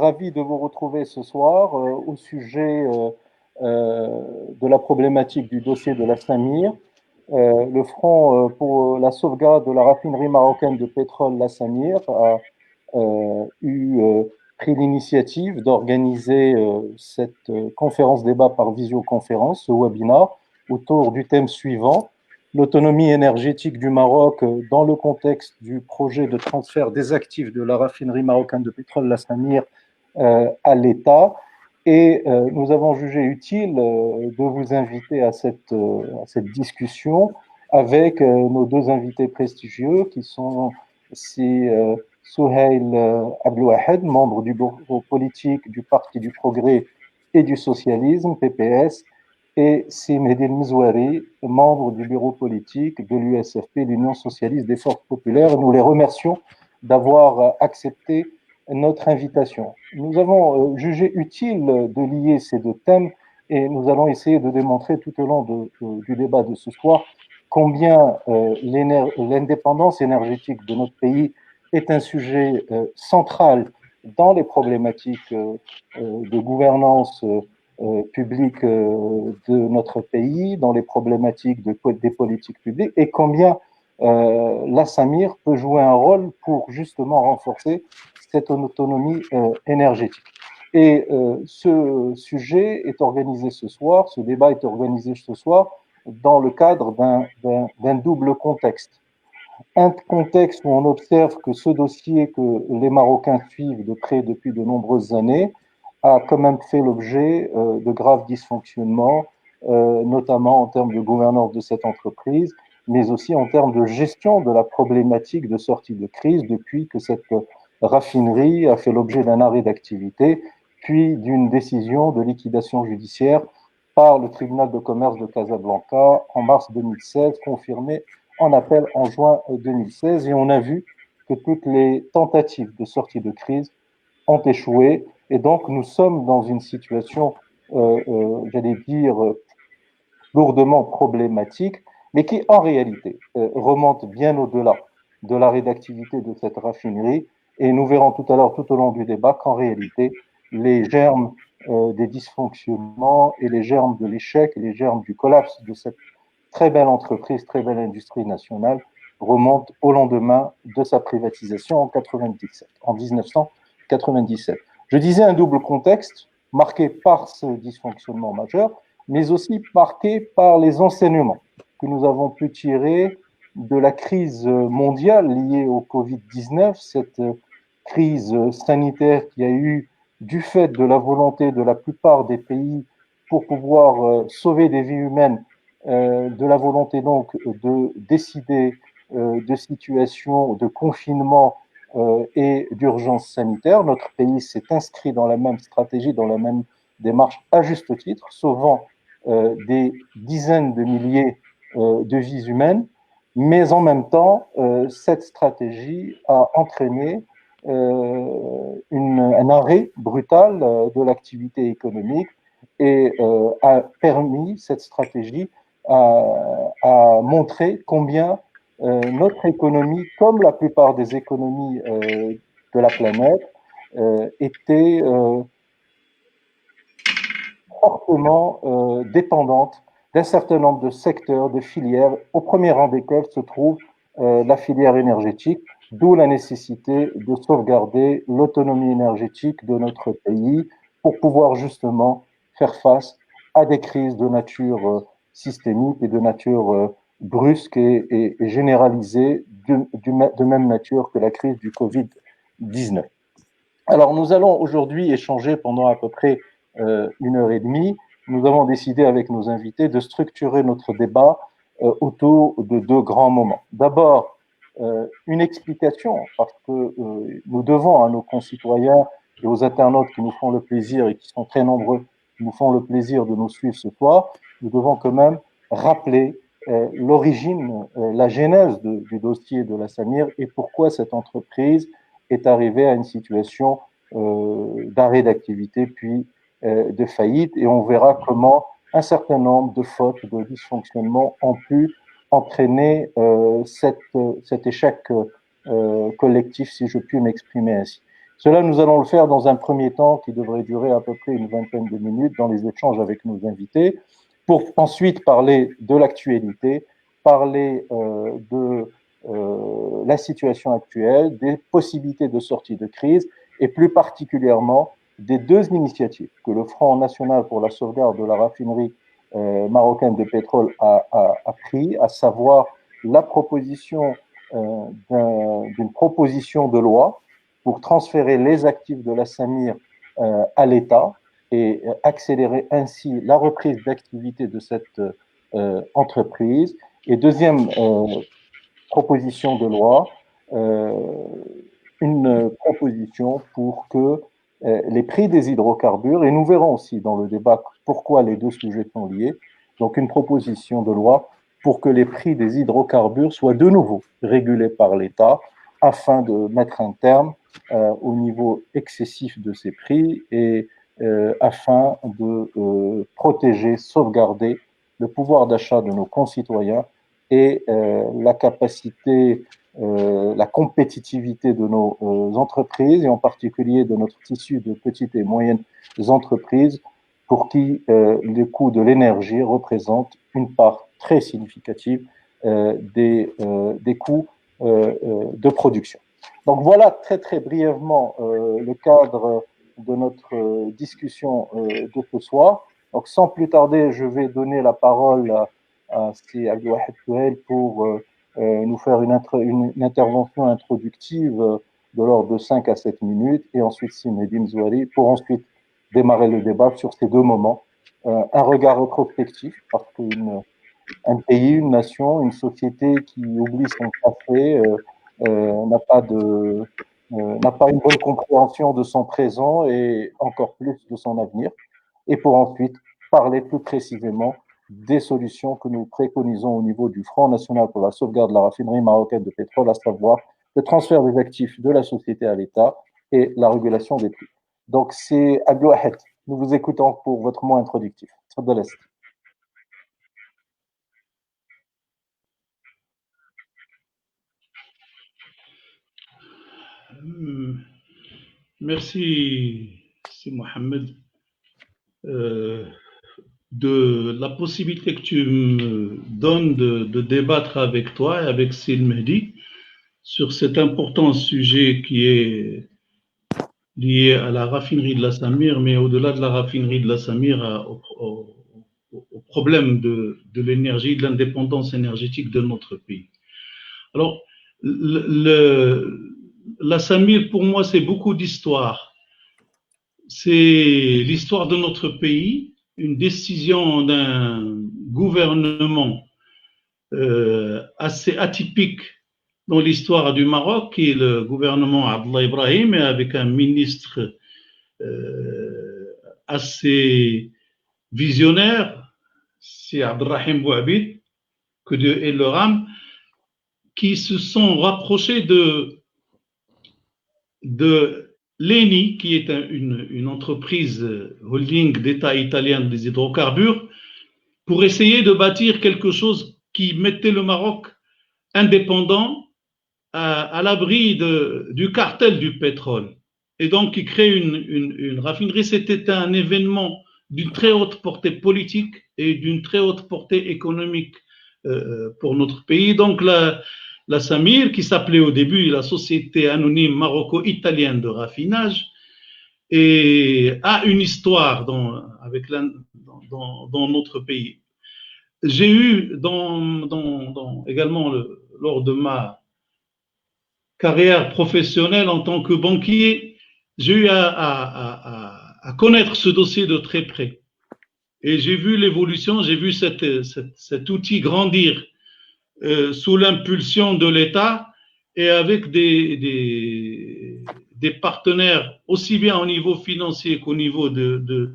ravi de vous retrouver ce soir au sujet de la problématique du dossier de la Samir. Le Front pour la sauvegarde de la raffinerie marocaine de pétrole La Samir a pris l'initiative d'organiser cette conférence débat par visioconférence, ce webinaire, autour du thème suivant: l'autonomie énergétique du Maroc dans le contexte du projet de transfert des actifs de la raffinerie marocaine de pétrole La Samir à l'État. Et nous avons jugé utile de vous inviter à cette discussion avec nos deux invités prestigieux qui sont Souheil Abdelouahed, membre du bureau politique du Parti du Progrès et du Socialisme, PPS, et Mehdi Mzouari, membre du bureau politique de l'USFP, l'Union socialiste des forces populaires. Nous les remercions d'avoir accepté notre invitation. Nous avons jugé utile de lier ces deux thèmes et nous allons essayer de démontrer tout au long du débat de ce soir combien l'indépendance énergétique de notre pays est un sujet central dans les problématiques de gouvernance publique de notre pays, dans les problématiques des politiques publiques, et combien la Samir peut jouer un rôle pour justement renforcer cette autonomie énergétique. Et ce sujet est organisé ce soir, ce débat est organisé ce soir dans le cadre d'un double contexte. Un contexte où on observe que ce dossier que les Marocains suivent de près depuis de nombreuses années a quand même fait l'objet de graves dysfonctionnements, notamment en termes de gouvernance de cette entreprise, mais aussi en termes de gestion de la problématique de sortie de crise depuis que cette raffinerie a fait l'objet d'un arrêt d'activité, puis d'une décision de liquidation judiciaire par le tribunal de commerce de Casablanca en mars 2016, confirmée en appel en juin 2016. Et on a vu que toutes les tentatives de sortie de crise ont échoué. Et donc, nous sommes dans une situation, j'allais dire, lourdement problématique, mais qui, en réalité, remonte bien au-delà de l'arrêt d'activité de cette raffinerie. Et nous verrons tout à l'heure, tout au long du débat, qu'en réalité, les germes des dysfonctionnements et les germes de l'échec et les germes du collapse de cette très belle entreprise, très belle industrie nationale, remonte au lendemain de sa privatisation en 1997. Je disais un double contexte marqué par ce dysfonctionnement majeur, mais aussi marqué par les enseignements que nous avons pu tirer de la crise mondiale liée au Covid-19, cette crise sanitaire qui a eu, du fait de la volonté de la plupart des pays pour pouvoir sauver des vies humaines, de la volonté donc de décider de situations de confinement et d'urgence sanitaire. Notre pays s'est inscrit dans la même stratégie, dans la même démarche à juste titre, sauvant des dizaines de milliers de vies humaines, mais en même temps, cette stratégie a entraîné un arrêt brutal de l'activité économique et a permis, cette stratégie a montré combien notre économie, comme la plupart des économies de la planète, était fortement dépendante d'un certain nombre de secteurs, de filières, au premier rang desquels se trouve la filière énergétique, d'où la nécessité de sauvegarder l'autonomie énergétique de notre pays pour pouvoir justement faire face à des crises de nature systémique et de nature brusque et généralisée, de même nature que la crise du Covid-19. Alors, nous allons aujourd'hui échanger pendant à peu près 1 heure et demie. Nous avons décidé avec nos invités de structurer notre débat autour de deux grands moments. D'abord, une explication, parce que nous devons à nos concitoyens et aux internautes qui nous font le plaisir et qui sont très nombreux, qui nous font le plaisir de nous suivre ce soir, nous devons quand même rappeler l'origine, la genèse du dossier de la Samir et pourquoi cette entreprise est arrivée à une situation d'arrêt d'activité puis de faillite. Et on verra comment un certain nombre de fautes, de dysfonctionnements ont pu entraîner cet échec collectif, si je puis m'exprimer ainsi. Cela, nous allons le faire dans un premier temps qui devrait durer à peu près une vingtaine de minutes dans les échanges avec nos invités, pour ensuite parler de l'actualité, parler de la situation actuelle, des possibilités de sortie de crise et plus particulièrement des deux initiatives que le Front national pour la sauvegarde de la raffinerie marocaine de pétrole a pris, à savoir la proposition d'une proposition de loi pour transférer les actifs de la Samir à l'État et accélérer ainsi la reprise d'activité de cette entreprise. Et deuxième proposition de loi, une proposition pour que les prix des hydrocarbures, et nous verrons aussi dans le débat pourquoi les deux sujets sont liés, donc une proposition de loi pour que les prix des hydrocarbures soient de nouveau régulés par l'État afin de mettre un terme au niveau excessif de ces prix et afin de protéger, sauvegarder le pouvoir d'achat de nos concitoyens et la capacité, la compétitivité de nos entreprises et en particulier de notre tissu de petites et moyennes entreprises pour qui les coûts de l'énergie représentent une part très significative des coûts de production. Donc voilà très très brièvement le cadre de notre discussion de ce soir. Donc sans plus tarder, je vais donner la parole à Abdelwahed Touel pour nous faire une intervention introductive de l'ordre de 5 à 7 minutes et ensuite Mehdi Mzouari pour ensuite démarrer le débat sur ces deux moments. Un regard rétrospectif parce qu'un pays, une nation, une société qui oublie son passé n'a pas une bonne compréhension de son présent et encore plus de son avenir. Et pour ensuite parler plus précisément des solutions que nous préconisons au niveau du Front national pour la sauvegarde de la raffinerie marocaine de pétrole, à savoir le transfert des actifs de la société à l'État et la régulation des prix. Donc c'est Abdelwahed. Nous vous écoutons pour votre mot introductif. Merci, c'est Mohamed, de la possibilité que tu me donnes de débattre avec toi et avec Sil Mehdi sur cet important sujet qui est lié à la raffinerie de la Samir, mais au-delà de la raffinerie de la Samir, au problème de l'énergie, de l'indépendance énergétique de notre pays. Alors, la Samir, pour moi, c'est beaucoup d'histoire. C'est l'histoire de notre pays, une décision d'un gouvernement assez atypique dans l'histoire du Maroc, qui est le gouvernement Abdallah Ibrahim, et avec un ministre assez visionnaire, c'est Abdelrahim Bouhabid, que Dieu ait leur âme, qui se sont rapprochés de l'ENI, qui est une entreprise holding d'État italien des hydrocarbures, pour essayer de bâtir quelque chose qui mettait le Maroc indépendant à l'abri du cartel du pétrole. Et donc, qui crée une raffinerie. C'était un événement d'une très haute portée politique et d'une très haute portée économique pour notre pays. Donc, la Samir, qui s'appelait au début la Société anonyme maroco-italienne de raffinage, et a une histoire dans notre pays. J'ai eu également lors de ma carrière professionnelle en tant que banquier, j'ai eu à connaître ce dossier de très près. Et j'ai vu l'évolution, j'ai vu cet outil grandir sous l'impulsion de l'État et avec des partenaires aussi bien au niveau financier qu'au niveau du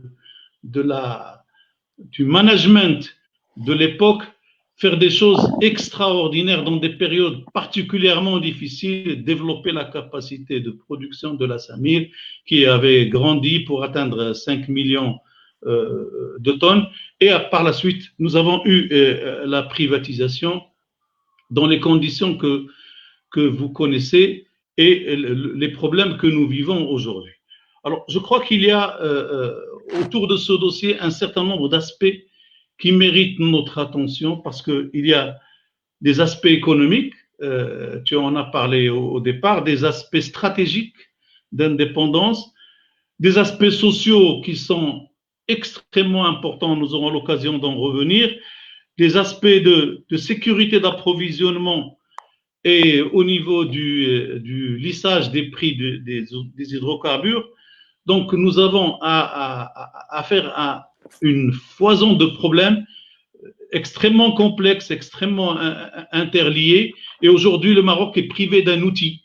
management de l'époque, faire des choses extraordinaires dans des périodes particulièrement difficiles, développer la capacité de production de la Samir qui avait grandi pour atteindre 5 millions de tonnes. Et par la suite, nous avons eu la privatisation dans les conditions que vous connaissez. et les problèmes que nous vivons aujourd'hui. Alors, je crois qu'il y a autour de ce dossier un certain nombre d'aspects qui méritent notre attention parce qu'il y a des aspects économiques, tu en as parlé au départ, des aspects stratégiques d'indépendance, des aspects sociaux qui sont extrêmement importants, nous aurons l'occasion d'en revenir, des aspects de sécurité d'approvisionnement et au niveau du lissage des prix des hydrocarbures. Donc, nous avons à faire une foison de problèmes extrêmement complexes, extrêmement interliés. Et aujourd'hui, le Maroc est privé d'un outil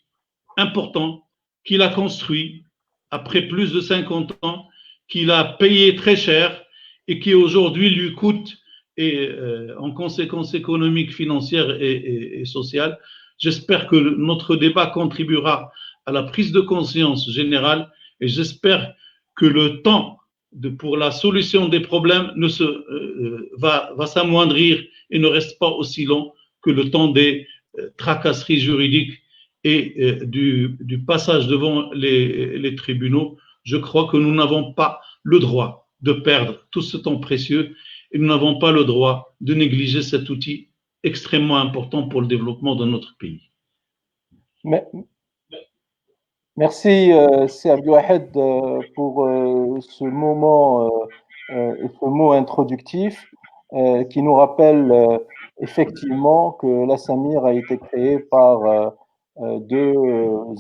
important qu'il a construit après plus de 50 ans, qu'il a payé très cher et qui aujourd'hui lui coûte, et, en conséquences économiques, financières et sociales. J'espère que notre débat contribuera à la prise de conscience générale et j'espère que le temps pour la solution des problèmes va s'amoindrir et ne reste pas aussi long que le temps des tracasseries juridiques et du passage devant les tribunaux. Je crois que nous n'avons pas le droit de perdre tout ce temps précieux et nous n'avons pas le droit de négliger cet outil extrêmement important pour le développement de notre pays. Merci, c'est Abdelwahed, pour ce moment et ce mot introductif qui nous rappelle effectivement que la Samir a été créée par deux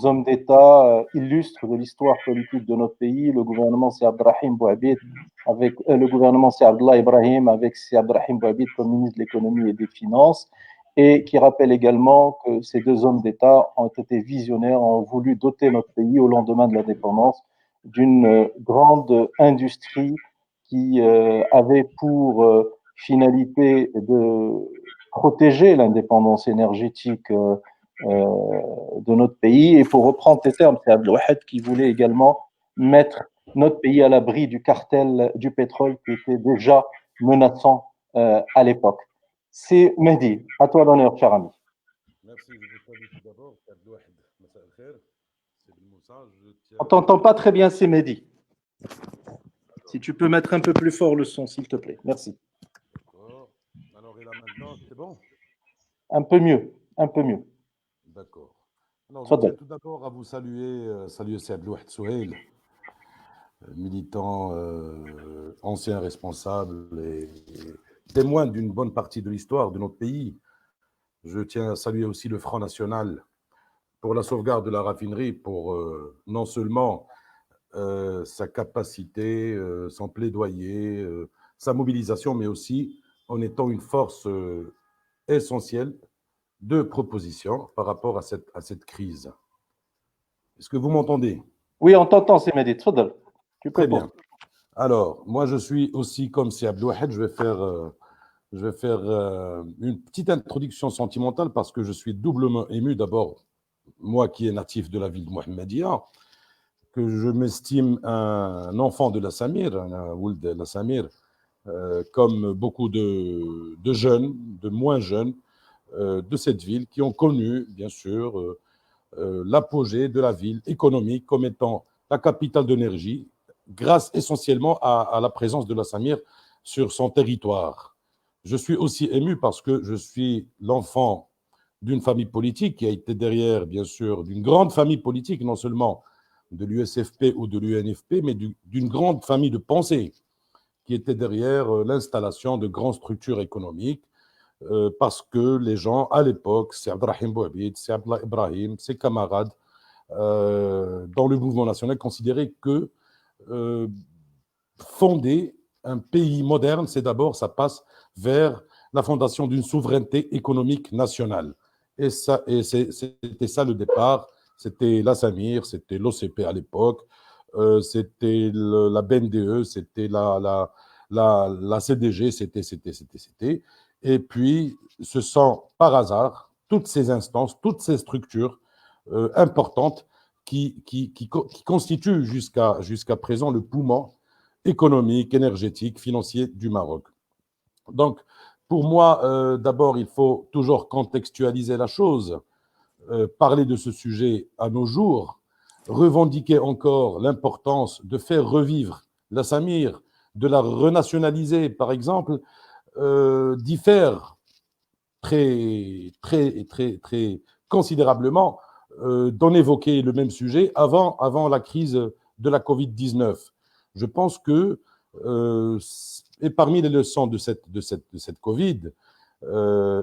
hommes d'État illustres de l'histoire politique de notre pays. Le gouvernement c'est Abdrahim Bouhabid avec le gouvernement c'est Abdallah Ibrahim avec c'est Abdrahim Bouhabid comme ministre de l'économie et des finances, et qui rappelle également que ces deux hommes d'État ont été visionnaires, ont voulu doter notre pays au lendemain de l'indépendance d'une grande industrie qui avait pour finalité de protéger l'indépendance énergétique de notre pays. Et pour reprendre tes termes, c'est Abdelwahed qui voulait également mettre notre pays à l'abri du cartel du pétrole qui était déjà menaçant à l'époque. C'est Mehdi, à toi l'honneur, cher ami. Merci, je vous salue tout d'abord. On t'entend pas très bien, c'est Mehdi. Si tu peux mettre un peu plus fort le son, s'il te plaît. Merci. D'accord. Alors, et là maintenant, c'est bon? Un peu mieux, un peu mieux. D'accord. Alors, je tiens tout d'abord à vous saluer Saïd Abdelwahed Souheil, militant, ancien responsable et témoin d'une bonne partie de l'histoire de notre pays. Je tiens à saluer aussi le Front National pour la sauvegarde de la raffinerie, pour non seulement sa capacité, son plaidoyer, sa mobilisation, mais aussi en étant une force essentielle de proposition par rapport à cette crise. Est-ce que vous m'entendez? Oui, on t'entend, c'est Mehdi. Très bien. Alors, moi, je suis aussi comme c'est Abdelwahed, je vais faire une petite introduction sentimentale parce que je suis doublement ému. D'abord, moi qui est natif de la ville de Mohammedia, que je m'estime un enfant de la Samir, un Ould de la Samir, comme beaucoup de jeunes, de moins jeunes, de cette ville qui ont connu, bien sûr, l'apogée de la ville économique comme étant la capitale d'énergie, grâce essentiellement à la présence de la Samir sur son territoire. Je suis aussi ému parce que je suis l'enfant d'une famille politique qui a été derrière, bien sûr, d'une grande famille politique, non seulement de l'USFP ou de l'UNFP, mais d'une grande famille de pensée qui était derrière l'installation de grandes structures économiques, parce que les gens, à l'époque, c'est Abdrahim Bouhabid, c'est Abdallah Ibrahim, ses camarades, dans le mouvement national, considéraient que fonder un pays moderne, c'est d'abord, ça passe vers la fondation d'une souveraineté économique nationale. Et c'était ça le départ. C'était la Samir, c'était l'OCP à l'époque, c'était la BNDE, c'était la CDG, c'était. Et puis, ce sont par hasard toutes ces instances, toutes ces structures importantes qui constituent jusqu'à présent le poumon économique, énergétique, financier du Maroc. Donc, pour moi, d'abord, il faut toujours contextualiser la chose. parler de ce sujet à nos jours, revendiquer encore l'importance de faire revivre la Samir, de la renationaliser, par exemple, diffère très considérablement d'en évoquer le même sujet avant la crise de la Covid-19. Je pense que, et parmi les leçons de cette Covid,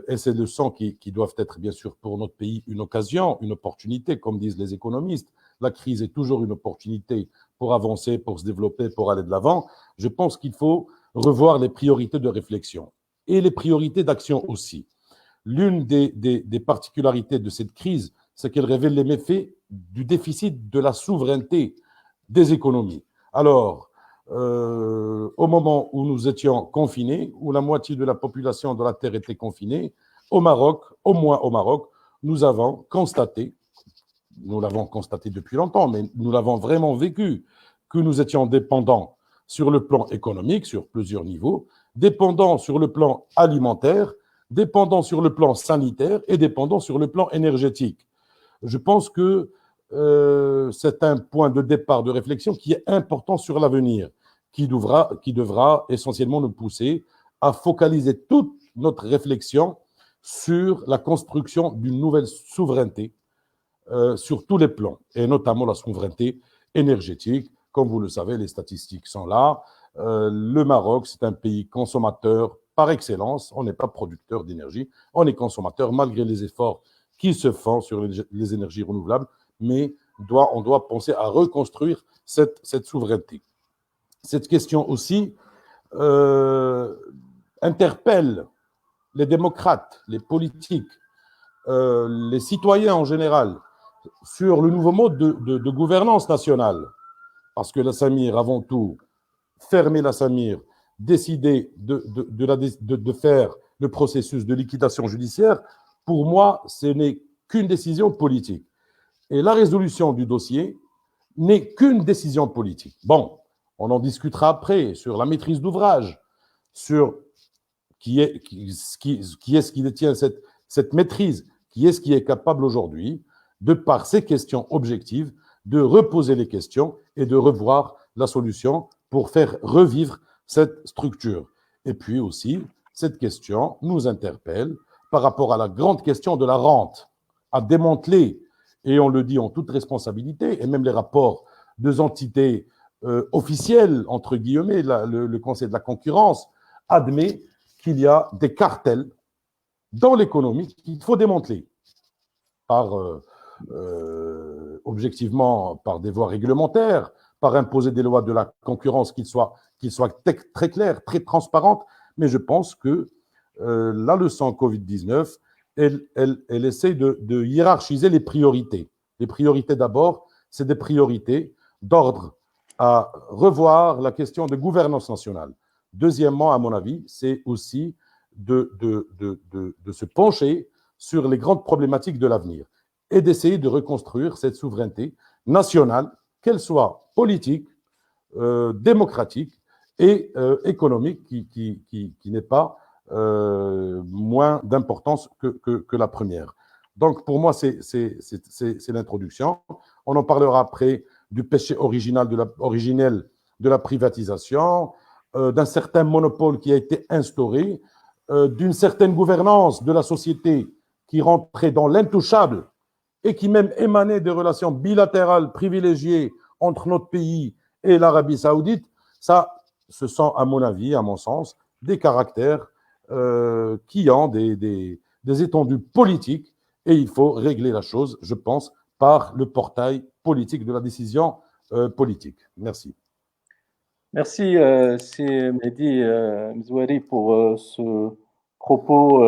et ces leçons qui doivent être, bien sûr, pour notre pays, une occasion, une opportunité, comme disent les économistes. La crise est toujours une opportunité pour avancer, pour se développer, pour aller de l'avant. Je pense qu'il faut revoir les priorités de réflexion et les priorités d'action aussi. L'une des particularités de cette crise, c'est qu'elle révèle les méfaits du déficit de la souveraineté des économies. Alors, au moment où nous étions confinés, où la moitié de la population de la Terre était confinée, au Maroc, au moins au Maroc, nous l'avons constaté depuis longtemps, mais nous l'avons vraiment vécu, que nous étions dépendants sur le plan économique, sur plusieurs niveaux, dépendants sur le plan alimentaire, dépendants sur le plan sanitaire et dépendants sur le plan énergétique. Je pense que c'est un point de départ de réflexion qui est important sur l'avenir, qui devra essentiellement nous pousser à focaliser toute notre réflexion sur la construction d'une nouvelle souveraineté sur tous les plans, et notamment la souveraineté énergétique. Comme vous le savez, les statistiques sont là. Le Maroc, c'est un pays consommateur par excellence. On n'est pas producteur d'énergie, on est consommateur malgré les efforts qui se font sur les énergies renouvelables, mais on doit penser à reconstruire cette souveraineté. Cette question aussi interpelle les démocrates, les politiques, les citoyens en général, sur le nouveau mode de gouvernance nationale. Parce que la Samir, avant tout, fermer la Samir, décider de faire le processus de liquidation judiciaire, pour moi, ce n'est qu'une décision politique. Et la résolution du dossier n'est qu'une décision politique. Bon, on en discutera après sur la maîtrise d'ouvrage, sur qui est-ce qui détient cette maîtrise, qui est-ce qui est capable aujourd'hui, de par ces questions objectives, de reposer les questions et de revoir la solution pour faire revivre cette structure. Et puis aussi, cette question nous interpelle par rapport à la grande question de la rente, à démanteler, et on le dit en toute responsabilité, et même les rapports de entités officielles, entre guillemets, le Conseil de la concurrence, admet qu'il y a des cartels dans l'économie qu'il faut démanteler objectivement par des voies réglementaires, par imposer des lois de la concurrence qui soient très claires, très transparentes. Mais je pense que la leçon Covid-19, elle essaie de hiérarchiser les priorités. Les priorités d'abord, c'est des priorités d'ordre à revoir la question de gouvernance nationale. Deuxièmement, à mon avis, c'est aussi de se pencher sur les grandes problématiques de l'avenir et d'essayer de reconstruire cette souveraineté nationale, qu'elle soit politique, démocratique et économique, qui n'est pas moins d'importance que la première. Donc, pour moi, c'est l'introduction. On en parlera après du péché originel de la privatisation, d'un certain monopole qui a été instauré, d'une certaine gouvernance de la société qui rentrait dans l'intouchable et qui même émanait des relations bilatérales privilégiées entre notre pays et l'Arabie Saoudite. Ça, ce sont, à mon avis, à mon sens, des caractères qui ont des étendues politiques, et il faut régler la chose, je pense, par le portail politique de la décision politique. Merci. Merci, c'est Mehdi Mzouari, pour ce propos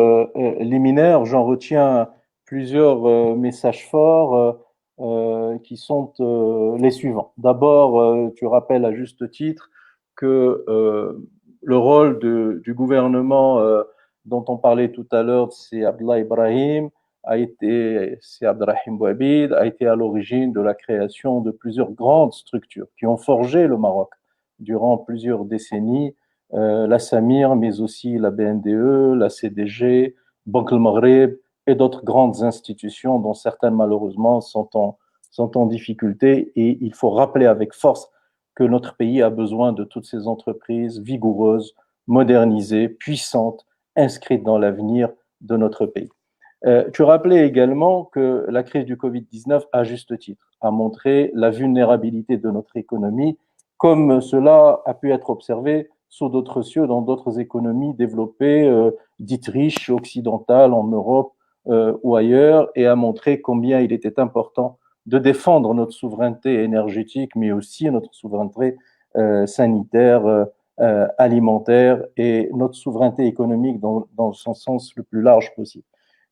liminaire. J'en retiens plusieurs messages forts qui sont les suivants. D'abord, tu rappelles à juste titre que le rôle du gouvernement dont on parlait tout à l'heure, c'est Abdallah Ibrahim, c'est Abdelrahim Bouabid, a été à l'origine de la création de plusieurs grandes structures qui ont forgé le Maroc durant plusieurs décennies, la Samir, mais aussi la BNDE, la CDG, Banque El Maghreb, et d'autres grandes institutions dont certaines malheureusement sont en difficulté. Et il faut rappeler avec force que notre pays a besoin de toutes ces entreprises vigoureuses, modernisées, puissantes, inscrites dans l'avenir de notre pays. Tu rappelais également que la crise du Covid-19, à juste titre, a montré la vulnérabilité de notre économie, comme cela a pu être observé sous d'autres cieux, dans d'autres économies développées, dites riches, occidentales, en Europe ou ailleurs, et a montré combien il était important de défendre notre souveraineté énergétique, mais aussi notre souveraineté sanitaire, alimentaire et notre souveraineté économique dans son sens le plus large possible.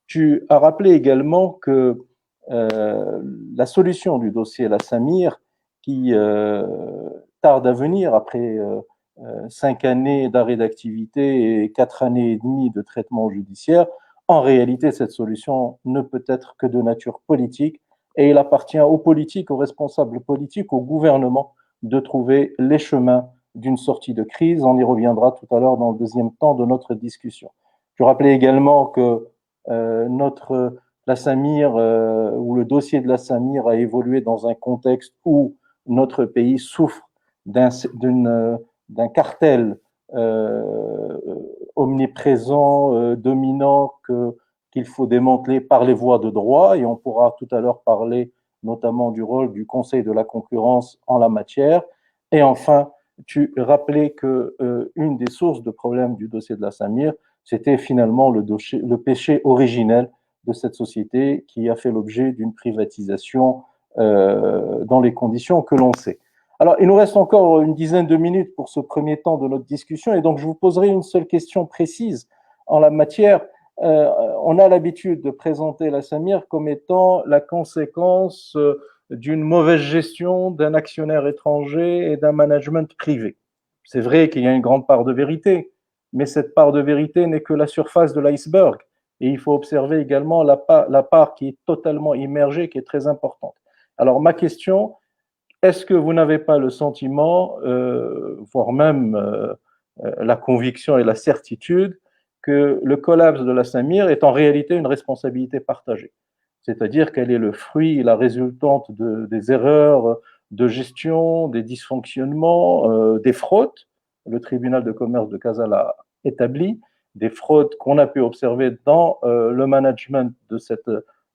Tu as rappelé également que la solution du dossier La Samir, qui tarde à venir après 5 années d'arrêt d'activité et 4 années et demie de traitement judiciaire, en réalité, cette solution ne peut être que de nature politique et il appartient aux politiques, aux responsables politiques, au gouvernement de trouver les chemins d'une sortie de crise. On y reviendra tout à l'heure dans le deuxième temps de notre discussion. Je rappelais également que la Samir ou le dossier de la Samir a évolué dans un contexte où notre pays souffre d'un cartel omniprésent, dominant, qu'il faut démanteler par les voies de droit, et on pourra tout à l'heure parler notamment du rôle du Conseil de la concurrence en la matière. Et enfin, tu rappelais que une des sources de problèmes du dossier de la Samir, c'était finalement le péché originel de cette société qui a fait l'objet d'une privatisation dans les conditions que l'on sait. Alors, il nous reste encore une dizaine de minutes pour ce premier temps de notre discussion, et donc je vous poserai une seule question précise en la matière. On a l'habitude de présenter la Samir comme étant la conséquence d'une mauvaise gestion d'un actionnaire étranger et d'un management privé. C'est vrai qu'il y a une grande part de vérité, mais cette part de vérité n'est que la surface de l'iceberg. Et il faut observer également la part qui est totalement immergée, qui est très importante. Alors, ma question, est-ce que vous n'avez pas le sentiment, voire même la conviction et la certitude, que le collapse de la Samir est en réalité une responsabilité partagée? C'est-à-dire qu'elle est le fruit, la résultante des erreurs de gestion, des dysfonctionnements, des fraudes. Le tribunal de commerce de Casa l'a établi, des fraudes qu'on a pu observer dans le management de cette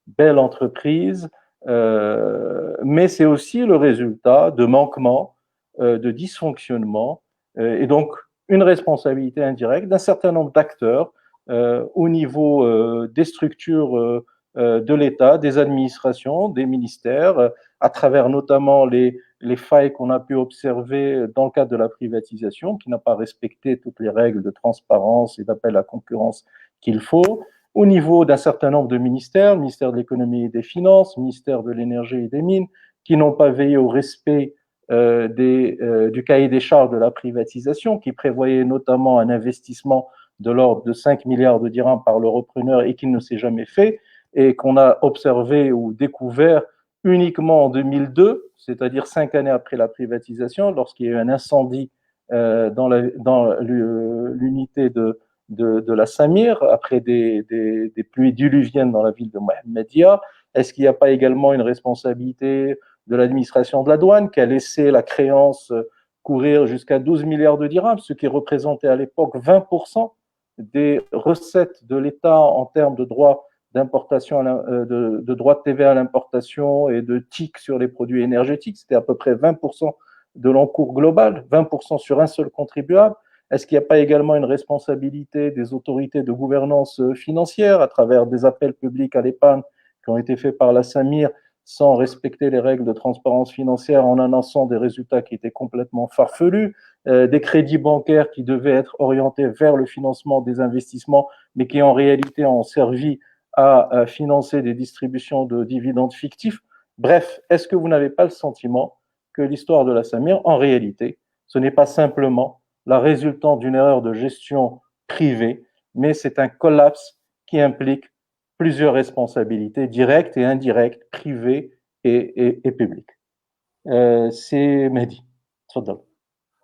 belle entreprise, mais c'est aussi le résultat de manquements, de dysfonctionnements, et donc une responsabilité indirecte d'un certain nombre d'acteurs au niveau des structures de l'État, des administrations, des ministères, à travers notamment les failles qu'on a pu observer dans le cadre de la privatisation, qui n'a pas respecté toutes les règles de transparence et d'appel à concurrence qu'il faut, au niveau d'un certain nombre de ministères, ministère de l'économie et des finances, ministère de l'énergie et des mines, qui n'ont pas veillé au respect du cahier des charges de la privatisation, qui prévoyait notamment un investissement de l'ordre de 5 milliards de dirhams par le repreneur et qui ne s'est jamais fait, et qu'on a observé ou découvert uniquement en 2002, c'est-à-dire 5 années après la privatisation, lorsqu'il y a eu un incendie dans l'unité de la Samir, après des pluies diluviennes dans la ville de Mohammedia. Est-ce qu'il n'y a pas également une responsabilité de l'administration de la douane qui a laissé la créance courir jusqu'à 12 milliards de dirhams, ce qui représentait à l'époque 20% des recettes de l'État en termes de droits d'importation, de droits de TVA à l'importation et de TIC sur les produits énergétiques? C'était à peu près 20% de l'encours global, 20% sur un seul contribuable. Est-ce qu'il n'y a pas également une responsabilité des autorités de gouvernance financière à travers des appels publics à l'épargne qui ont été faits par la Samir sans respecter les règles de transparence financière, en annonçant des résultats qui étaient complètement farfelus, des crédits bancaires qui devaient être orientés vers le financement des investissements, mais qui en réalité ont servi à financer des distributions de dividendes fictifs? Bref, est-ce que vous n'avez pas le sentiment que l'histoire de la Samir, en réalité, ce n'est pas simplement la résultante d'une erreur de gestion privée, mais c'est un collapse qui implique plusieurs responsabilités directes et indirectes, privées et publiques? C'est Mehdi.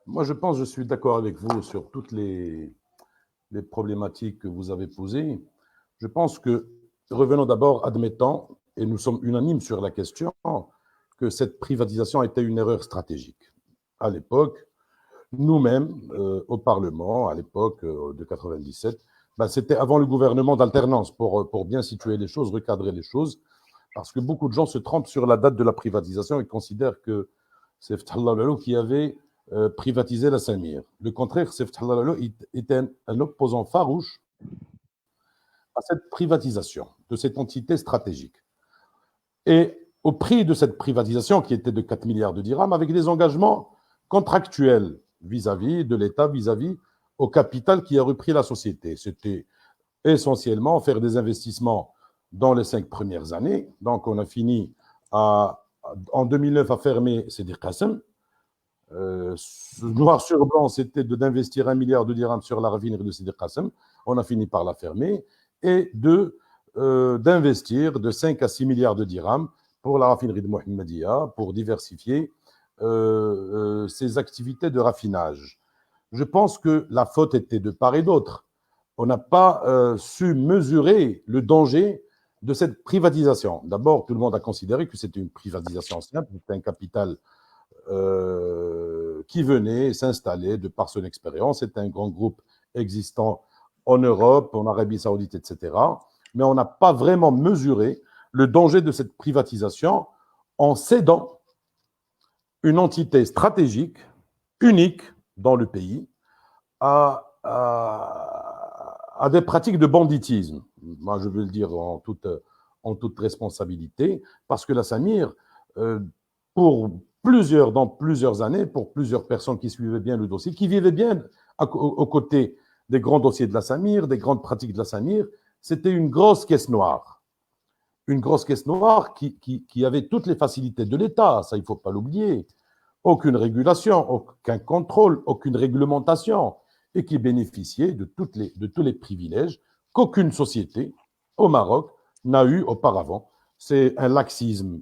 Moi, je pense, je suis d'accord avec vous sur toutes les problématiques que vous avez posées. Je pense que revenons d'abord, admettons, et nous sommes unanimes sur la question, que cette privatisation était une erreur stratégique. À l'époque, nous-mêmes, au Parlement, à l'époque de 97, ben, c'était avant le gouvernement d'alternance, pour bien situer les choses, recadrer les choses, parce que beaucoup de gens se trompent sur la date de la privatisation et considèrent que c'est Ftah Allah Lalo qui avait privatisé la Samir. Le contraire, c'est Ftah Allah Lalo était un opposant farouche à cette privatisation de cette entité stratégique. Et au prix de cette privatisation, qui était de 4 milliards de dirhams, avec des engagements contractuels vis-à-vis de l'État, vis-à-vis au capital qui a repris la société. C'était essentiellement faire des investissements dans les 5 premières années. Donc, on a fini en 2009 à fermer Sidi Qassem. Noir sur blanc, c'était d'investir 1 milliard de dirhams sur la raffinerie de Sidi Qassem. On a fini par la fermer. Et d'investir de 5 à 6 milliards de dirhams pour la raffinerie de Mohammedia, pour diversifier ses activités de raffinage. Je pense que la faute était de part et d'autre. On n'a pas su mesurer le danger de cette privatisation. D'abord, tout le monde a considéré que c'était une privatisation simple, c'était un capital qui venait s'installer de par son expérience. C'était un grand groupe existant en Europe, en Arabie Saoudite, etc. Mais on n'a pas vraiment mesuré le danger de cette privatisation en cédant une entité stratégique, unique dans le pays, à des pratiques de banditisme. Moi, je veux le dire en toute responsabilité, parce que la Samir, dans plusieurs années, pour plusieurs personnes qui suivaient bien le dossier, qui vivaient bien aux côtés des grands dossiers de la Samir, des grandes pratiques de la Samir, c'était une grosse caisse noire. Une grosse caisse noire qui avait toutes les facilités de l'État, ça il ne faut pas l'oublier. Aucune régulation, aucun contrôle, aucune réglementation, et qui bénéficiait de tous les privilèges qu'aucune société au Maroc n'a eu auparavant. C'est un laxisme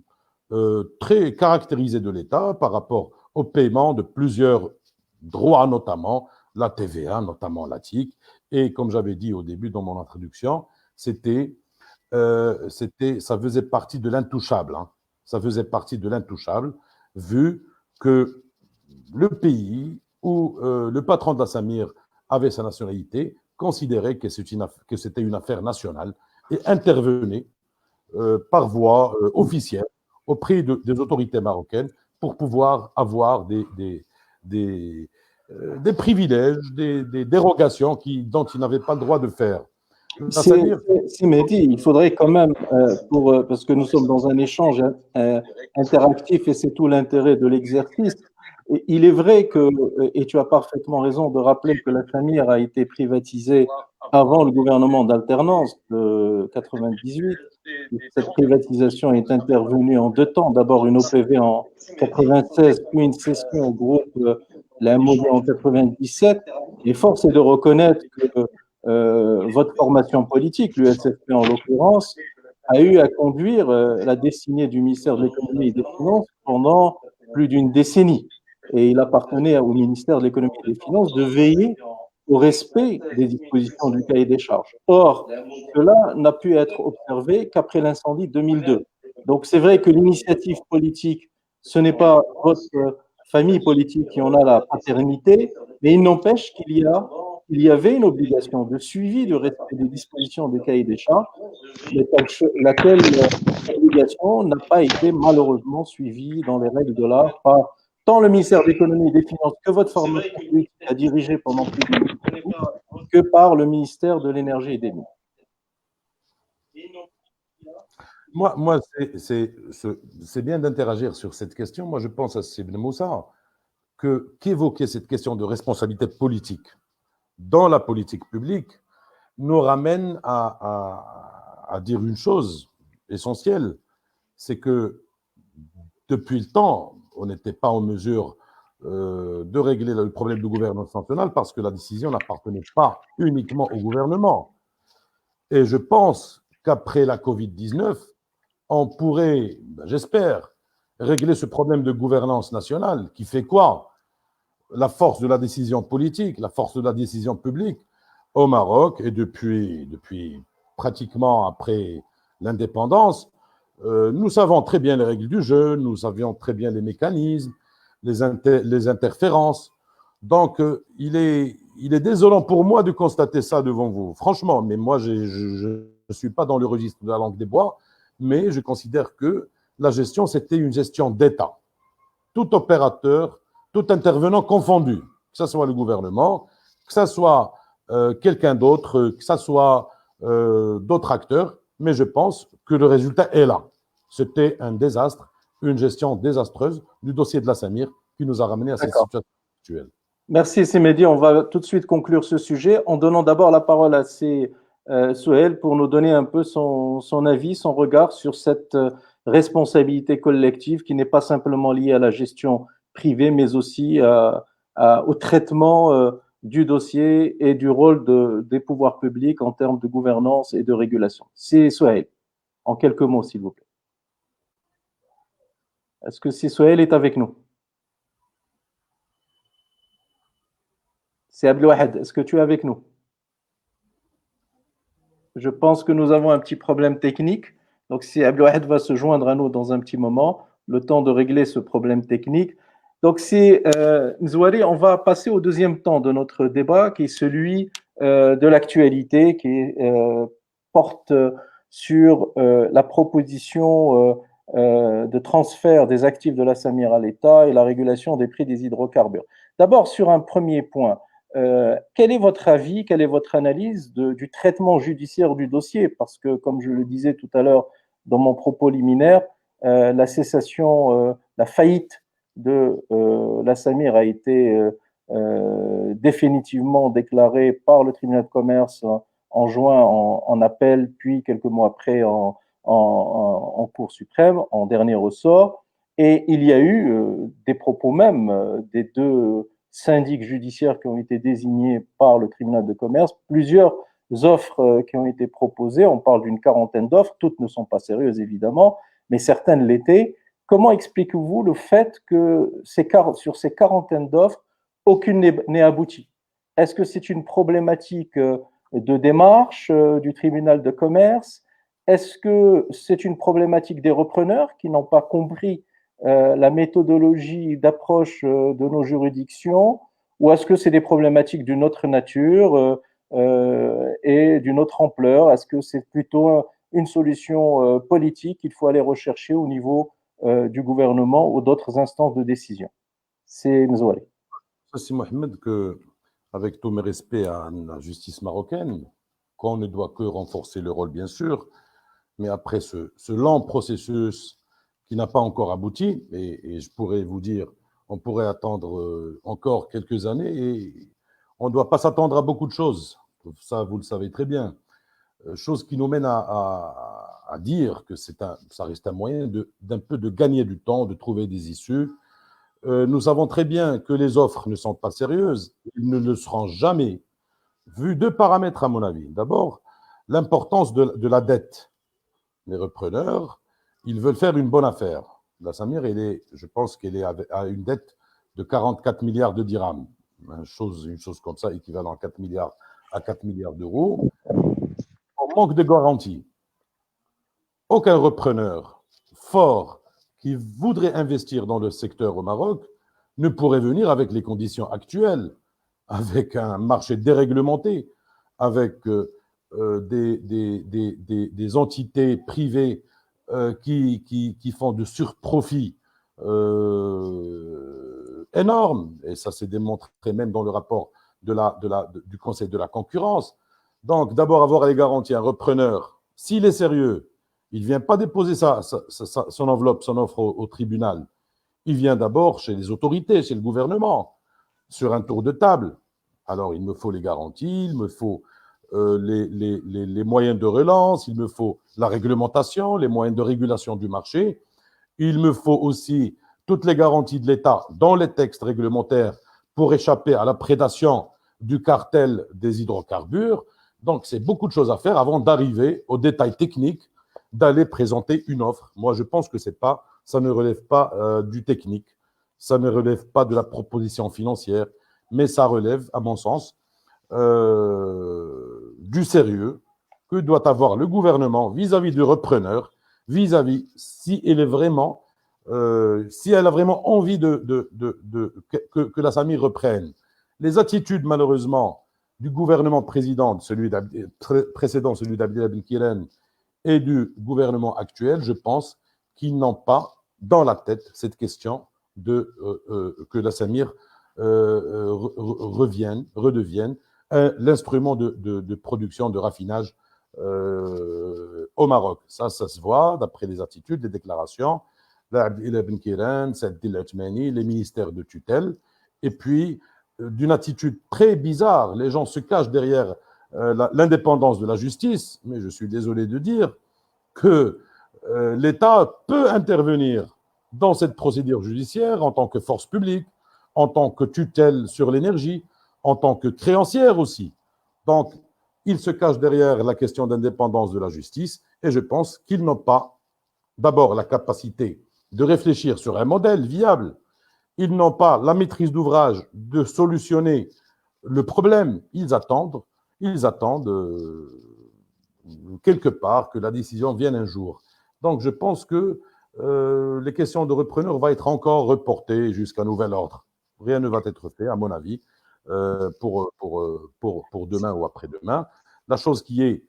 très caractérisé de l'État par rapport au paiement de plusieurs droits, notamment la TVA, notamment la TIC. Et comme j'avais dit au début dans mon introduction, ça faisait partie de l'intouchable. Hein. Ça faisait partie de l'intouchable, vu que le pays où le patron de la Samir avait sa nationalité considérait que c'était une affaire nationale et intervenait par voie officielle auprès des autorités marocaines pour pouvoir avoir des privilèges, des dérogations dont ils n'avaient pas le droit de faire. Si Mehdi, il faudrait quand même, parce que nous sommes dans un échange interactif et c'est tout l'intérêt de l'exercice, il est vrai que, et tu as parfaitement raison de rappeler que la Samir a été privatisée avant le gouvernement d'alternance de 98. Cette privatisation est intervenue en 2 temps. D'abord une OPV en 96, puis une cession au groupe La Modi en 97. Et force est de reconnaître que votre formation politique, l'USFP en l'occurrence, a eu à conduire la destinée du ministère de l'Économie et des Finances pendant plus d'une décennie. Et il appartenait au ministère de l'Économie et des Finances de veiller au respect des dispositions du cahier des charges. Or, cela n'a pu être observé qu'après l'incendie de 2002. Donc, c'est vrai que l'initiative politique, ce n'est pas votre famille politique qui en a la paternité, mais il n'empêche qu'il y avait une obligation de suivi du respect des dispositions du cahier des charges, laquelle obligation n'a pas été malheureusement suivie dans les règles de l'art par tant le ministère de l'Économie et des Finances que votre formation politique a dirigé pendant plus de 10 ans, que par le ministère de l'Énergie et des Mines. Moi c'est bien d'interagir sur cette question. Moi, je pense à Sibn Moussa qu'évoquer cette question de responsabilité politique dans la politique publique nous ramène à dire une chose essentielle, c'est que depuis le temps, on n'était pas en mesure de régler le problème de gouvernance nationale parce que la décision n'appartenait pas uniquement au gouvernement. Et je pense qu'après la Covid-19, on pourrait, j'espère, régler ce problème de gouvernance nationale qui fait quoi? La force de la décision politique, la force de la décision publique au Maroc et depuis pratiquement après l'indépendance, nous savons très bien les règles du jeu, nous savions très bien les mécanismes, les interférences. Donc, il est désolant pour moi de constater ça devant vous, franchement. Mais moi, je ne suis pas dans le registre de la langue des bois, mais je considère que la gestion, c'était une gestion d'État. Tout opérateur, tout intervenant confondu, que ce soit le gouvernement, que ce soit quelqu'un d'autre, que ce soit d'autres acteurs, mais je pense que le résultat est là. C'était un désastre, une gestion désastreuse du dossier de la Samir qui nous a ramené à cette situation actuelle. Merci Mehdi. On va tout de suite conclure ce sujet en donnant d'abord la parole à Souheil pour nous donner un peu son avis, son regard sur cette responsabilité collective qui n'est pas simplement liée à la gestion privée, mais aussi au traitement du dossier et du rôle des pouvoirs publics en termes de gouvernance et de régulation. C'est Souheil, en quelques mots, s'il vous plaît. Est-ce que Souheil est avec nous? C'est Abdelwahed, est-ce que tu es avec nous? Je pense que nous avons un petit problème technique. Donc, si Abdelwahed va se joindre à nous dans un petit moment, le temps de régler ce problème technique. Donc, c'est Mzouari, on va passer au deuxième temps de notre débat, qui est celui de l'actualité, qui porte sur la proposition de transfert des actifs de la Samir à l'État et la régulation des prix des hydrocarbures. D'abord, sur un premier point, quel est votre avis, quelle est votre analyse du traitement judiciaire du dossier? Parce que, comme je le disais tout à l'heure dans mon propos liminaire, la cessation, la faillite de la Samir a été définitivement déclarée par le tribunal de commerce en juin en appel, puis quelques mois après en Cour suprême, en dernier ressort. Et il y a eu des propos même des deux syndics judiciaires qui ont été désignés par le tribunal de commerce, plusieurs offres qui ont été proposées, on parle d'une quarantaine d'offres, toutes ne sont pas sérieuses évidemment, mais certaines l'étaient. Comment expliquez-vous le fait que sur ces quarantaines d'offres, aucune n'est aboutie? Est-ce que c'est une problématique de démarche du tribunal de commerce? Est-ce que c'est une problématique des repreneurs qui n'ont pas compris la méthodologie d'approche de nos juridictions, ou est-ce que c'est des problématiques d'une autre nature et d'une autre ampleur? Est-ce que c'est plutôt une solution politique qu'il faut aller rechercher au niveau du gouvernement ou d'autres instances de décision? C'est Mzouari. C'est Mohamed que, avec tous mes respects à la justice marocaine, qu'on ne doit que renforcer le rôle, bien sûr, mais après ce lent processus qui n'a pas encore abouti, et je pourrais vous dire, on pourrait attendre encore quelques années, et on ne doit pas s'attendre à beaucoup de choses. Ça, vous le savez très bien. Chose qui nous mène à dire que ça reste un moyen d'un peu de gagner du temps, de trouver des issues. Nous savons très bien que les offres ne sont pas sérieuses, elles ne le seront jamais, vu deux paramètres à mon avis. D'abord, l'importance de la dette. Les repreneurs, ils veulent faire une bonne affaire. La Samir, je pense qu'elle a une dette de 44 milliards de dirhams. Une chose comme ça, équivalent à 4 milliards d'euros. On manque de garantie. Aucun repreneur fort qui voudrait investir dans le secteur au Maroc ne pourrait venir avec les conditions actuelles, avec un marché déréglementé, avec des entités privées qui font de surprofits énormes, et ça s'est démontré même dans le rapport du Conseil de la concurrence. Donc, d'abord, avoir les garanties, un repreneur, s'il est sérieux, il ne vient pas déposer son enveloppe, son offre au tribunal. Il vient d'abord chez les autorités, chez le gouvernement, sur un tour de table. Alors, il me faut les garanties, il me faut les moyens de relance, il me faut la réglementation, les moyens de régulation du marché. Il me faut aussi toutes les garanties de l'État dans les textes réglementaires pour échapper à la prédation du cartel des hydrocarbures. Donc, c'est beaucoup de choses à faire avant d'arriver aux détails techniques, d'aller présenter une offre. Moi, je pense que ça ne relève pas du technique, ça ne relève pas de la proposition financière, mais ça relève, à mon sens, du sérieux que doit avoir le gouvernement vis-à-vis du repreneur, vis-à-vis si elle a vraiment envie que la Samir reprenne. Les attitudes, malheureusement, du gouvernement précédent, celui d'Abdel Abdelkiren, et du gouvernement actuel, je pense qu'ils n'ont pas dans la tête cette question que la Samir redevienne l'instrument de production, de raffinage au Maroc. Ça se voit d'après les attitudes, les déclarations. Ibn Kiran, les ministères de tutelle, et puis d'une attitude très bizarre. Les gens se cachent derrière l'indépendance de la justice, mais je suis désolé de dire que l'État peut intervenir dans cette procédure judiciaire en tant que force publique, en tant que tutelle sur l'énergie, en tant que créancière aussi. Donc, ils se cachent derrière la question d'indépendance de la justice et je pense qu'ils n'ont pas d'abord la capacité de réfléchir sur un modèle viable. Ils n'ont pas la maîtrise d'ouvrage de solutionner le problème. Ils attendent quelque part que la décision vienne un jour. Donc, je pense que les questions de repreneurs vont être encore reportées jusqu'à nouvel ordre. Rien ne va être fait, à mon avis, pour demain ou après-demain. La chose qui est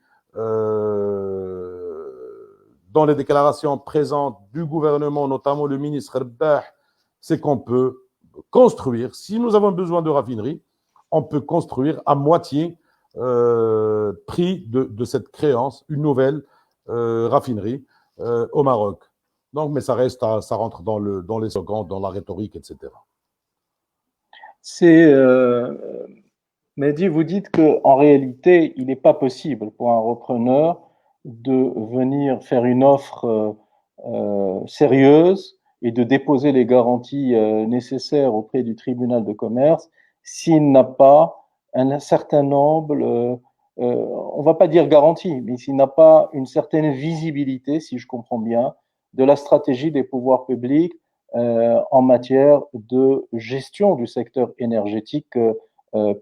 dans les déclarations présentes du gouvernement, notamment le ministre Rbah, c'est qu'on peut construire, si nous avons besoin de raffinerie, on peut construire à moitié prix de cette créance, une nouvelle raffinerie au Maroc. Donc, mais ça rentre dans les slogans, dans la rhétorique, etc. Mehdi, vous dites qu'en réalité, il n'est pas possible pour un repreneur de venir faire une offre sérieuse et de déposer les garanties nécessaires auprès du tribunal de commerce s'il n'a pas un certain nombre, on ne va pas dire garantie, mais s'il n'a pas une certaine visibilité, si je comprends bien, de la stratégie des pouvoirs publics en matière de gestion du secteur énergétique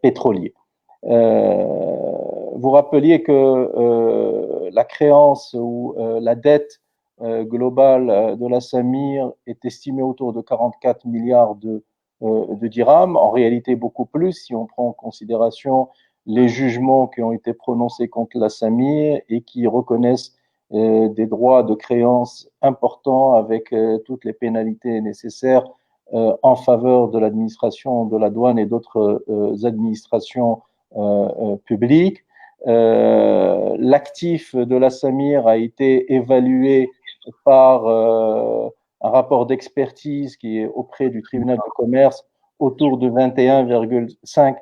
pétrolier. Vous rappeliez que la créance ou la dette globale de la Samir est estimée autour de 44 milliards de dirhams, en réalité beaucoup plus si on prend en considération les jugements qui ont été prononcés contre la Samir et qui reconnaissent des droits de créance importants avec toutes les pénalités nécessaires en faveur de l'administration de la douane et d'autres administrations publiques. L'actif de la Samir a été évalué par un rapport d'expertise qui est auprès du tribunal de commerce autour de 21,5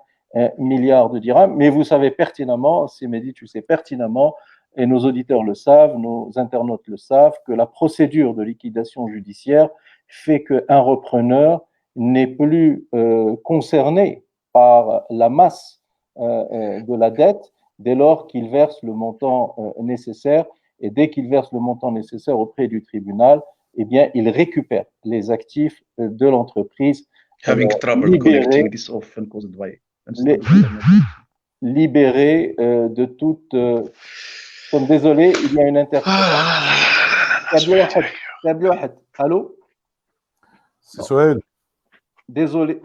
milliards de dirhams. Mais vous savez pertinemment, c'est Mehdi, tu sais pertinemment, et nos auditeurs le savent, nos internautes le savent, que la procédure de liquidation judiciaire fait qu'un repreneur n'est plus concerné par la masse de la dette dès lors qu'il verse le montant nécessaire. Et dès qu'il verse le montant nécessaire auprès du tribunal, eh bien, il récupère les actifs de l'entreprise libérés de toute... désolé, il y a une interruption. Allô? C'est Sohail. Désolé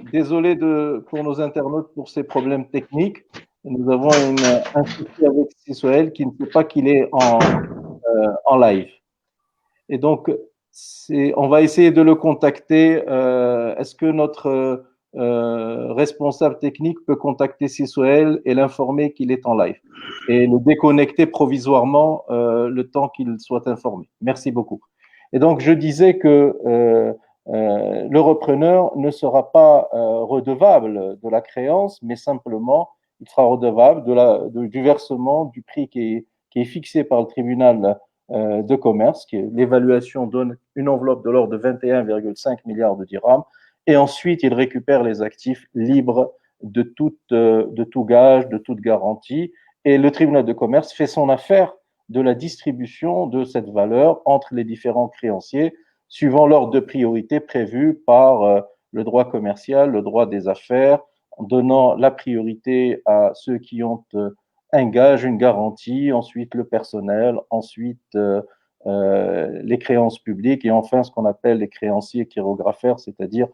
pour nos internautes pour ces problèmes techniques. Nous avons un souci avec Sohail qui ne sait pas qu'il est en live. Et donc, on va essayer de le contacter. Est-ce que notre responsable technique peut contacter Sohail et l'informer qu'il est en live et le déconnecter provisoirement le temps qu'il soit informé? Merci beaucoup. Et donc, je disais que le repreneur ne sera pas redevable de la créance, mais simplement il sera redevable du versement du prix qui est fixé par le tribunal de commerce. L'évaluation donne une enveloppe de l'ordre de 21,5 milliards de dirhams. Et ensuite, il récupère les actifs libres de tout gage, de toute garantie. Et le tribunal de commerce fait son affaire de la distribution de cette valeur entre les différents créanciers, suivant l'ordre de priorité prévu par le droit commercial, le droit des affaires, en donnant la priorité à ceux qui ont un gage, une garantie, ensuite le personnel, ensuite les créances publiques et enfin ce qu'on appelle les créanciers chirographaires, c'est-à-dire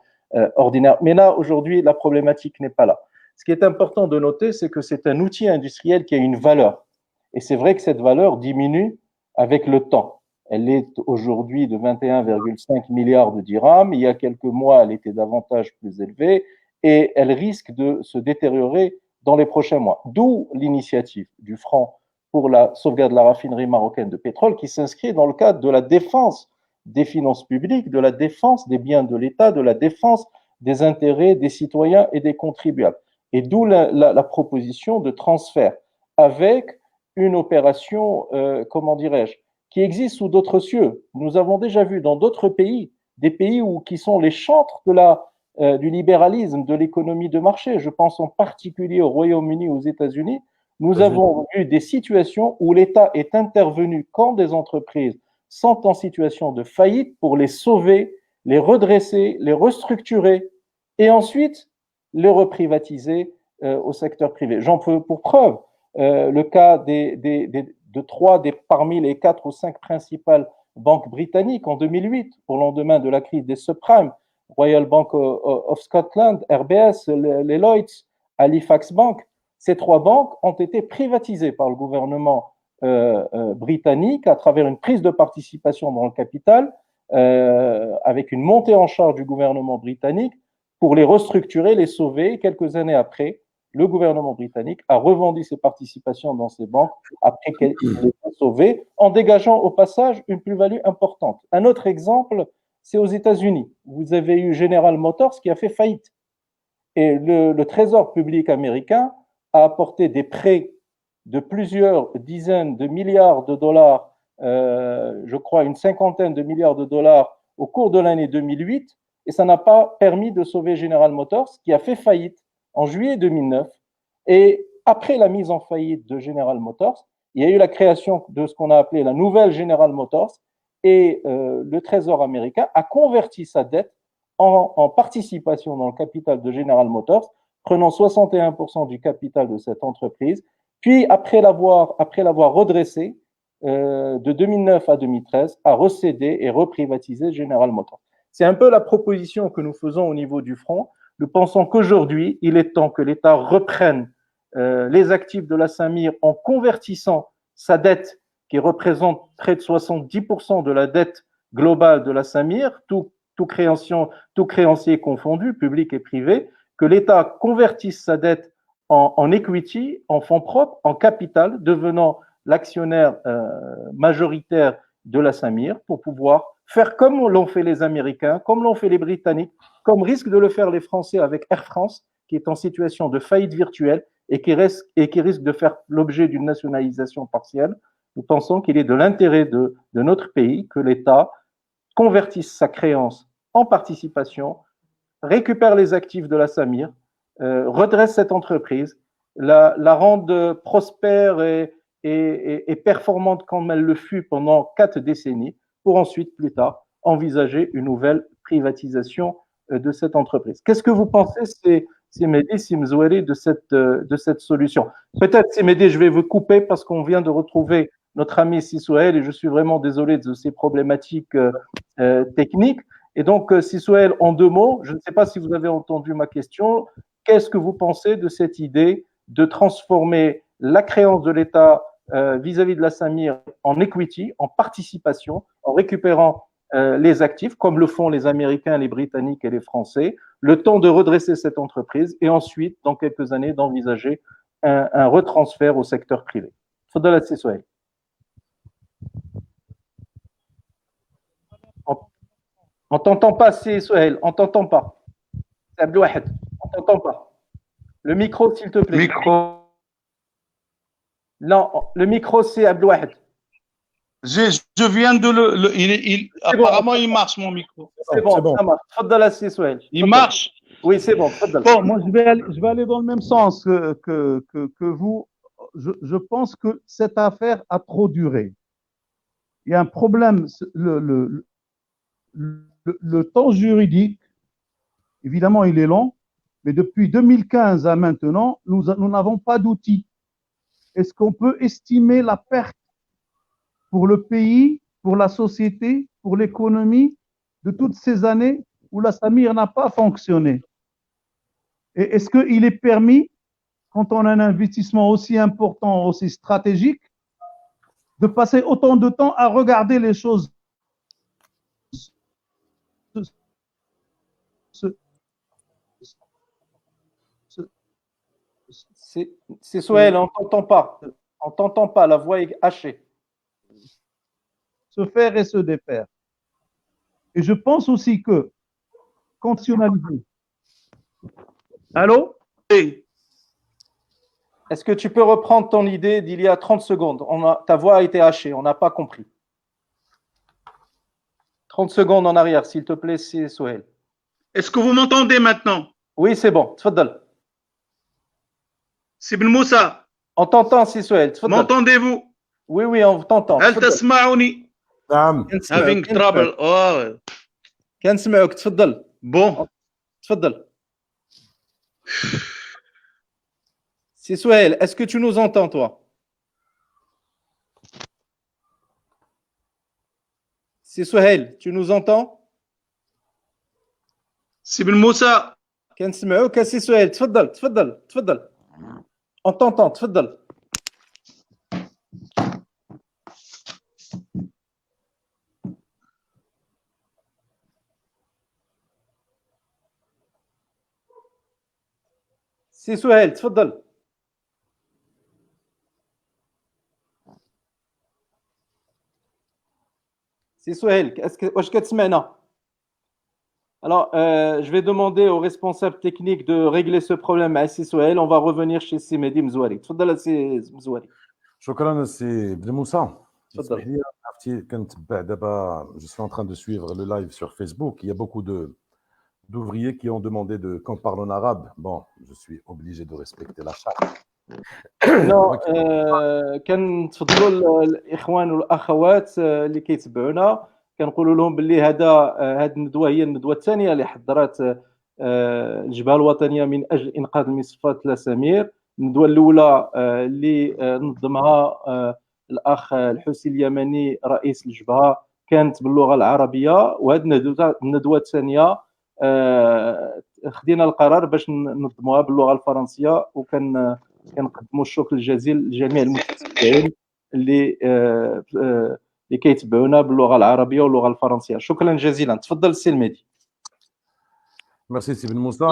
ordinaires. Mais là, aujourd'hui, la problématique n'est pas là. Ce qui est important de noter, c'est que c'est un outil industriel qui a une valeur. Et c'est vrai que cette valeur diminue avec le temps. Elle est aujourd'hui de 21,5 milliards de dirhams. Il y a quelques mois, elle était davantage plus élevée et elle risque de se détériorer dans les prochains mois. D'où l'initiative du Front pour la sauvegarde de la raffinerie marocaine de pétrole qui s'inscrit dans le cadre de la défense des finances publiques, de la défense des biens de l'État, de la défense des intérêts des citoyens et des contribuables. Et d'où la proposition de transfert avec une opération, comment dirais-je, qui existe sous d'autres cieux. Nous avons déjà vu dans d'autres pays, des pays qui sont les chantres du libéralisme, de l'économie de marché. Je pense en particulier au Royaume-Uni, aux États-Unis. Nous avons vu des situations où l'État est intervenu quand des entreprises sont en situation de faillite pour les sauver, les redresser, les restructurer et ensuite les reprivatiser au secteur privé. J'en peux pour preuve le cas parmi les 4 ou 5 principales banques britanniques en 2008, au lendemain de la crise des subprimes, Royal Bank of Scotland, RBS, les Lloyds, Halifax Bank. Ces 3 banques ont été privatisées par le gouvernement britannique à travers une prise de participation dans le capital, avec une montée en charge du gouvernement britannique pour les restructurer, les sauver. Quelques années après, le gouvernement britannique a revendu ses participations dans ces banques après qu'elles aient été sauvées, en dégageant au passage une plus-value importante. Un autre exemple, c'est aux États-Unis. Vous avez eu General Motors qui a fait faillite. Et le Trésor public américain a apporté des prêts de plusieurs dizaines de milliards de dollars, je crois une cinquantaine de milliards de dollars au cours de l'année 2008, et ça n'a pas permis de sauver General Motors, qui a fait faillite en juillet 2009. Et après la mise en faillite de General Motors, il y a eu la création de ce qu'on a appelé la nouvelle General Motors, et le Trésor américain a converti sa dette en participation dans le capital de General Motors, prenant 61% du capital de cette entreprise. Puis, après l'avoir redressé, de 2009 à 2013, a recédé et reprivatisé General Motors. C'est un peu la proposition que nous faisons au niveau du Front. Nous pensons qu'aujourd'hui, il est temps que l'État reprenne les actifs de la Samir en convertissant sa dette, qui représente près de 70% de la dette globale de la Samir, tout créancier confondu, public et privé, que l'État convertisse sa dette en equity, en fonds propres, en capital, devenant l'actionnaire majoritaire de la Samir pour pouvoir faire comme l'ont fait les Américains, comme l'ont fait les Britanniques, comme risquent de le faire les Français avec Air France, qui est en situation de faillite virtuelle et qui risque de faire l'objet d'une nationalisation partielle. Nous pensons qu'il est de l'intérêt de notre pays que l'État convertisse sa créance en participation, récupère les actifs de la Samir, redresse cette entreprise, la rende prospère et performante comme elle le fut pendant 4 décennies, pour ensuite, plus tard, envisager une nouvelle privatisation de cette entreprise. Qu'est-ce que vous pensez, Mehdi Simzoueri, de cette solution? Peut-être, Mehdi, je vais vous couper parce qu'on vient de retrouver notre ami Sisouel et je suis vraiment désolé de ces problématiques techniques. Et donc, Sisouel, en 2 mots, je ne sais pas si vous avez entendu ma question, qu'est-ce que vous pensez de cette idée de transformer la créance de l'État vis-à-vis de la Samir en equity, en participation, en récupérant les actifs, comme le font les Américains, les Britanniques et les Français, le temps de redresser cette entreprise et ensuite, dans quelques années, d'envisager un retransfert au secteur privé. Fadala Sisouel. On t'entend pas, Sisouel, on t'entend pas. C'est Abdouahed, on t'entend pas. Le micro, s'il te plaît. Micro. Non, le micro, c'est Abdouahed. Je viens de apparemment, il marche, mon micro. C'est bon, ça marche. Fadala Sisouel. Il marche. Oui, c'est bon. Bon, moi, je vais aller dans le même sens que vous. Je pense que cette affaire a trop duré. Il y a un problème. Le temps juridique, évidemment, il est long, mais depuis 2015 à maintenant, nous n'avons pas d'outils. est-ce qu'on peut estimer la perte pour le pays, pour la société, pour l'économie de toutes ces années où la Samir n'a pas fonctionné? Et est-ce qu'il est permis, quand on a un investissement aussi important, aussi stratégique, de passer autant de temps à regarder les choses C'est Souhail, on t'entend pas. On t'entend pas, la voix est hachée. se faire et se défaire? Et je pense aussi que conditionnaliser. Allô? Oui. Est-ce que tu peux reprendre ton idée d'il y a 30 secondes? Ta voix a été hachée, on n'a pas compris. 30 secondes en arrière, s'il te plaît, c'est Souhail. Est-ce que vous m'entendez maintenant? Oui, c'est bon. Tfaddal. C'est Ben Moussa. On t'entend, c'est Souhail. Tfaddal. M'entendez-vous? Oui, oui, on t'entend. هل تسمعوني؟ نعم. Having trouble. Oh. كنسمعوك. تفضل. Bon. تفضل. C'est Souhail, est-ce que tu nous entends, toi? C'est Souhail, tu nous entends? C'est Ben Moussa. كنسمعوك سي سهيل. تفضل تفضل تفضل. On t'entend. تفضل. سي سهيل تفضل. سي سهيل واش كتسمعنا؟ Alors, je vais demander aux responsables techniques de régler ce problème à Ssi Souhail. On va revenir chez Ssi Mehdi Mzouari. تفضل سي مزواري. شكرا سي بن موسى. تفضل. اسمح لي عرفتي كنتبع دابا je suis en train de suivre le live sur Facebook. Il y a beaucoup d'ouvriers qui ont demandé qu'on parle en arabe. Bon, je suis obligé de respecter la charte. Non, كنتفضلوا الاخوان والاخوات اللي كيتبعونا كنقولوا لهم باللي هذه الندوه هي الندوه الثانيه اللي حضرت الجبهه الوطنيه من اجل انقاذ المصفات لسمير. الندوه الاولى اللي نظمها الاخ الحوسي اليمني رئيس الجبهه كانت باللغه العربيه، وهذه الندوه الثانيه خدينا القرار باش ننظموها باللغه الفرنسيه، كنقدموا الشكر الجزيل لجميع المتابعين اللي كيتبعونا باللغه العربيه واللغه الفرنسيه. شكرا جزيلا. تفضل السي المهدي. Merci Sibin Moussa.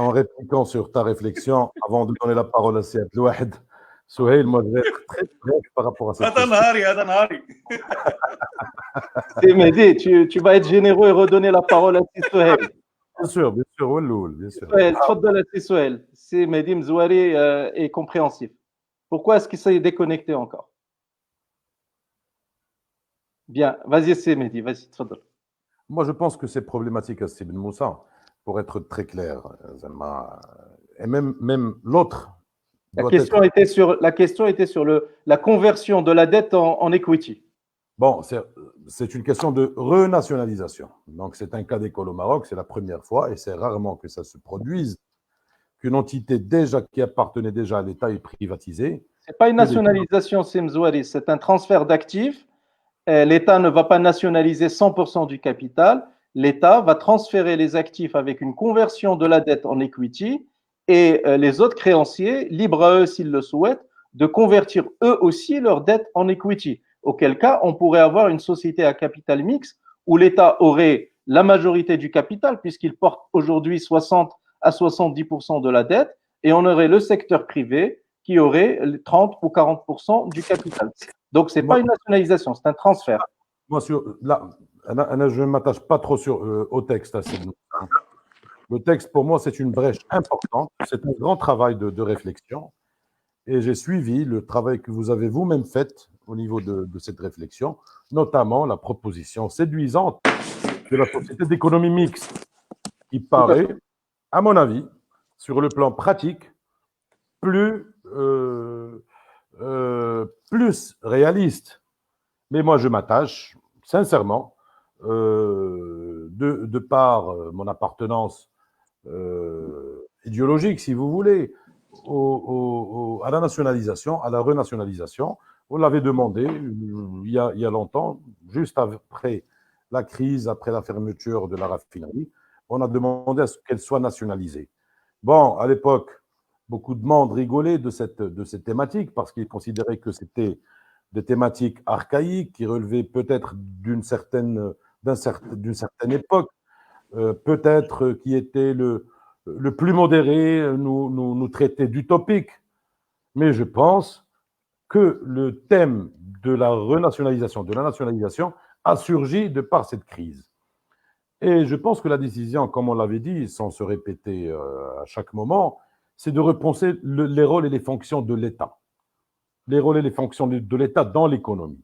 En répliquant sur ta réflexion, avant de donner la parole à Siad Louahed, Souhail, moi je vais être très bref par rapport à cette question. هذا نهاري. C'est Mehdi, tu vas être généreux et redonner la parole à Ssi Souhail. Bien sûr, Walloul, bien sûr. تفضل السي سهيل. C'est Mehdi Mzouari est compréhensif. Pourquoi est-ce qu'il s'est déconnecté encore? Bien, vas-y c'est Mehdi, vas-y, تفضل. Moi, je pense que c'est problématique à Sibin Moussa, pour être très clair. Et même l'autre. La question était sur la conversion de la dette en equity. Bon, c'est une question de renationalisation. Donc, c'est un cas d'école au Maroc, c'est la première fois, et c'est rarement que ça se produise, qu'une entité qui appartenait déjà à l'État est privatisée. Ce n'est pas une nationalisation, c'est Mzouari, c'est un transfert d'actifs. L'État ne va pas nationaliser 100% du capital. L'État va transférer les actifs avec une conversion de la dette en equity et les autres créanciers, libres à eux s'ils le souhaitent, de convertir eux aussi leur dette en equity. Auquel cas, on pourrait avoir une société à capital mixte où l'État aurait la majorité du capital puisqu'il porte aujourd'hui 60 à 70% de la dette et on aurait le secteur privé qui aurait 30 ou 40% du capital. Donc, ce n'est pas une nationalisation, c'est un transfert. Moi, je ne m'attache pas trop au texte. Le texte, pour moi, c'est une brèche importante. C'est un grand travail de réflexion. Et j'ai suivi le travail que vous avez vous-même fait au niveau de cette réflexion, notamment la proposition séduisante de la société d'économie mixte, qui paraît, à mon avis, sur le plan pratique, plus réaliste. Mais moi, je m'attache, sincèrement, de par mon appartenance idéologique, si vous voulez, à la nationalisation, à la renationalisation. On l'avait demandé il y a longtemps, juste après la crise, après la fermeture de la raffinerie. On a demandé à ce qu'elle soit nationalisée. Bon, à l'époque, beaucoup de monde rigolait de cette thématique parce qu'ils considéraient que c'était des thématiques archaïques qui relevaient peut-être d'une certaine époque, peut-être qui était le plus modéré, nous traitait d'utopique. Mais je pense que le thème de la renationalisation, de la nationalisation, a surgi de par cette crise. Et je pense que la décision, comme on l'avait dit, sans se répéter à chaque moment, c'est de repenser les rôles et les fonctions de l'État. Les rôles et les fonctions de l'État dans l'économie.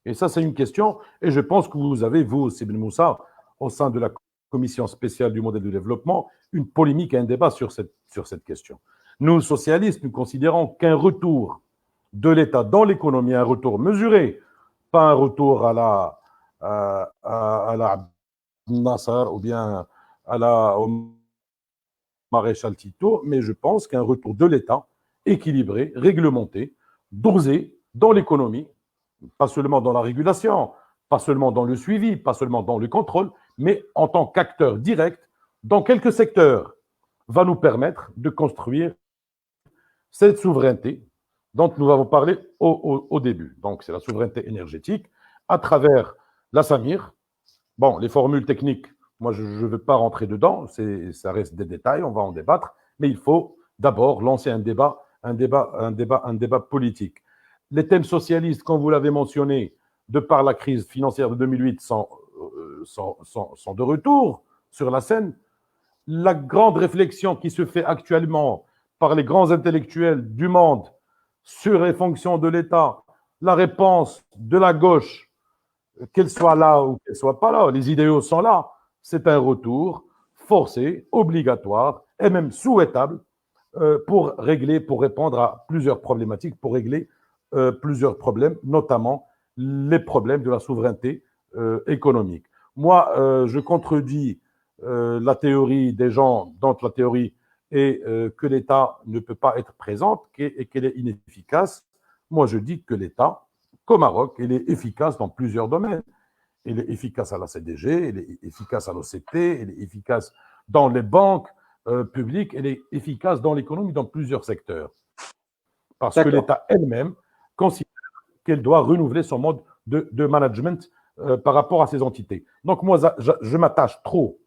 Et ça, c'est une question. Et je pense que vous avez, vous, Sibn Moussa, au sein de la commission spéciale du modèle de développement, une polémique et un débat sur cette question. Nous, socialistes, nous considérons qu'un retour de l'État dans l'économie, un retour mesuré, pas un retour à la Nasser ou bien au maréchal Tito, mais je pense qu'un retour de l'État équilibré, réglementé, dosé dans l'économie, pas seulement dans la régulation, pas seulement dans le suivi, pas seulement dans le contrôle, mais en tant qu'acteur direct dans quelques secteurs, va nous permettre de construire cette souveraineté dont nous avons parlé au début. Donc, c'est la souveraineté énergétique à travers la SAMIR. Bon, les formules techniques, moi, je ne veux pas rentrer dedans, ça reste des détails, on va en débattre, mais il faut d'abord lancer un débat politique. Les thèmes socialistes, comme vous l'avez mentionné, de par la crise financière de 2008, sont de retour sur la scène. La grande réflexion qui se fait actuellement par les grands intellectuels du monde sur les fonctions de l'État, la réponse de la gauche, qu'elle soit là ou qu'elle ne soit pas là, les idéaux sont là, c'est un retour forcé, obligatoire et même souhaitable pour répondre à plusieurs problématiques, pour régler plusieurs problèmes, notamment les problèmes de la souveraineté économique. Moi, je contredis la théorie des gens dont la théorie est que l'État ne peut pas être présent et qu'elle est inefficace. Moi, je dis que l'État, qu'au Maroc, il est efficace dans plusieurs domaines. Il est efficace à la CDG, il est efficace à l'OCP, il est efficace dans les banques publiques, il est efficace dans l'économie, dans plusieurs secteurs. Parce que l'État elle-même considère qu'elle doit renouveler son mode de management par rapport à ces entités. Donc moi, je m'attache trop,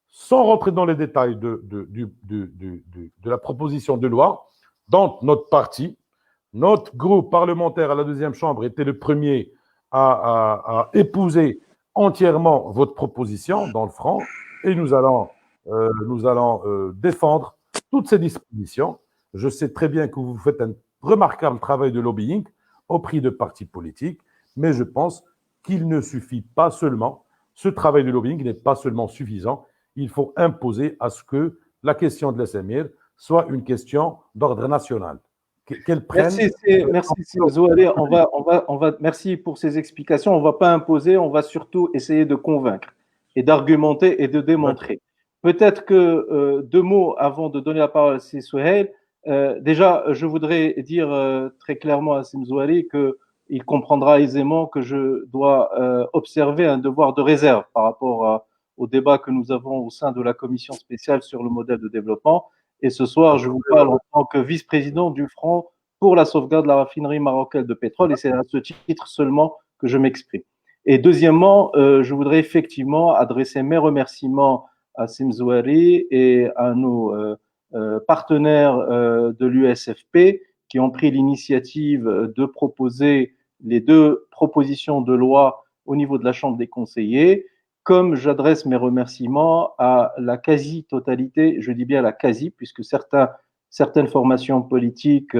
sans rentrer dans les détails de la proposition de loi, dont notre parti, notre groupe parlementaire à la deuxième chambre était le premier à épouser entièrement votre proposition dans le front, et nous allons défendre toutes ces dispositions. Je sais très bien que vous faites un remarquable travail de lobbying au prix de partis politiques, mais je pense qu'il ne suffit pas seulement, ce travail de lobbying n'est pas seulement suffisant, il faut imposer à ce que la question de l'SMIR soit une question d'ordre national. Merci Zouali. Merci pour ces explications. On ne va pas imposer, on va surtout essayer de convaincre et d'argumenter et de démontrer. Peut-être que deux mots avant de donner la parole à Souheil. Déjà, je voudrais dire très clairement à Sim Zouali qu'il comprendra aisément que je dois observer un devoir de réserve par rapport au débat que nous avons au sein de la commission spéciale sur le modèle de développement. Et ce soir, je vous parle en tant que vice-président du Front pour la sauvegarde de la raffinerie marocaine de pétrole, et c'est à ce titre seulement que je m'exprime. Et deuxièmement, je voudrais effectivement adresser mes remerciements à Sim Zouali et à nos partenaires de l'USFP qui ont pris l'initiative de proposer les deux propositions de loi au niveau de la Chambre des conseillers, comme j'adresse mes remerciements à la quasi-totalité, je dis bien la quasi, puisque certaines formations politiques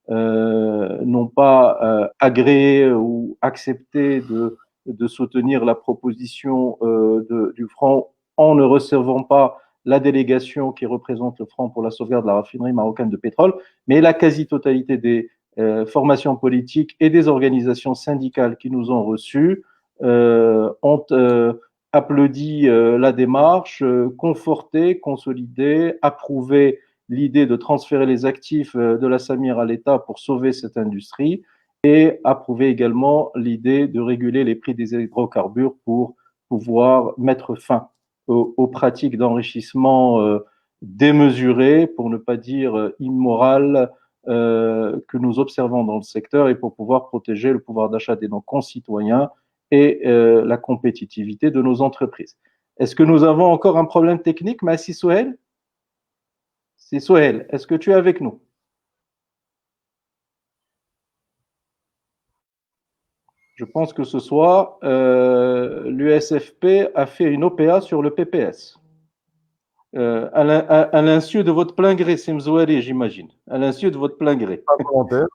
n'ont pas agréé ou accepté de soutenir la proposition du Front en ne recevant pas la délégation qui représente le Front pour la sauvegarde de la raffinerie marocaine de pétrole, mais la quasi-totalité des formations politiques et des organisations syndicales qui nous ont reçus ont applaudi la démarche, conforté, consolidé, approuvé l'idée de transférer les actifs de la Samir à l'État pour sauver cette industrie et approuvé également l'idée de réguler les prix des hydrocarbures pour pouvoir mettre fin aux pratiques d'enrichissement démesurées, pour ne pas dire immorales, que nous observons dans le secteur et pour pouvoir protéger le pouvoir d'achat de nos concitoyens et la compétitivité de nos entreprises. Est-ce que nous avons encore un problème technique, Massi Souhel? C'est Souhel, est-ce que tu es avec nous? Je pense que ce soir, l'USFP a fait une OPA sur le PPS. À l'insu de votre plein gré, Simzouari, j'imagine. À l'insu de votre plein gré.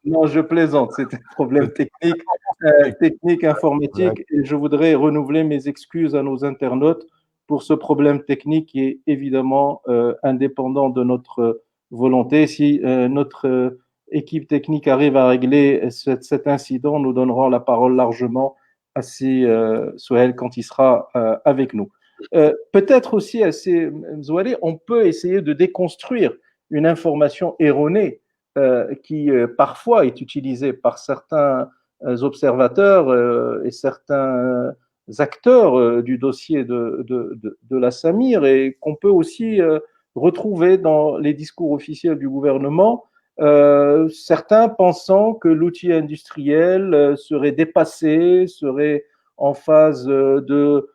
Non, je plaisante, c'est un problème technique, informatique, et je voudrais renouveler mes excuses à nos internautes pour ce problème technique qui est évidemment indépendant de notre volonté. Si notre équipe technique arrive à régler cet incident, nous donnerons la parole largement à Souhel quand il sera avec nous. Peut-être aussi, Zouali, on peut essayer de déconstruire une information erronée qui parfois est utilisée par certains observateurs et certains acteurs du dossier de la Samir et qu'on peut aussi retrouver dans les discours officiels du gouvernement, certains pensant que l'outil industriel serait dépassé, serait en phase de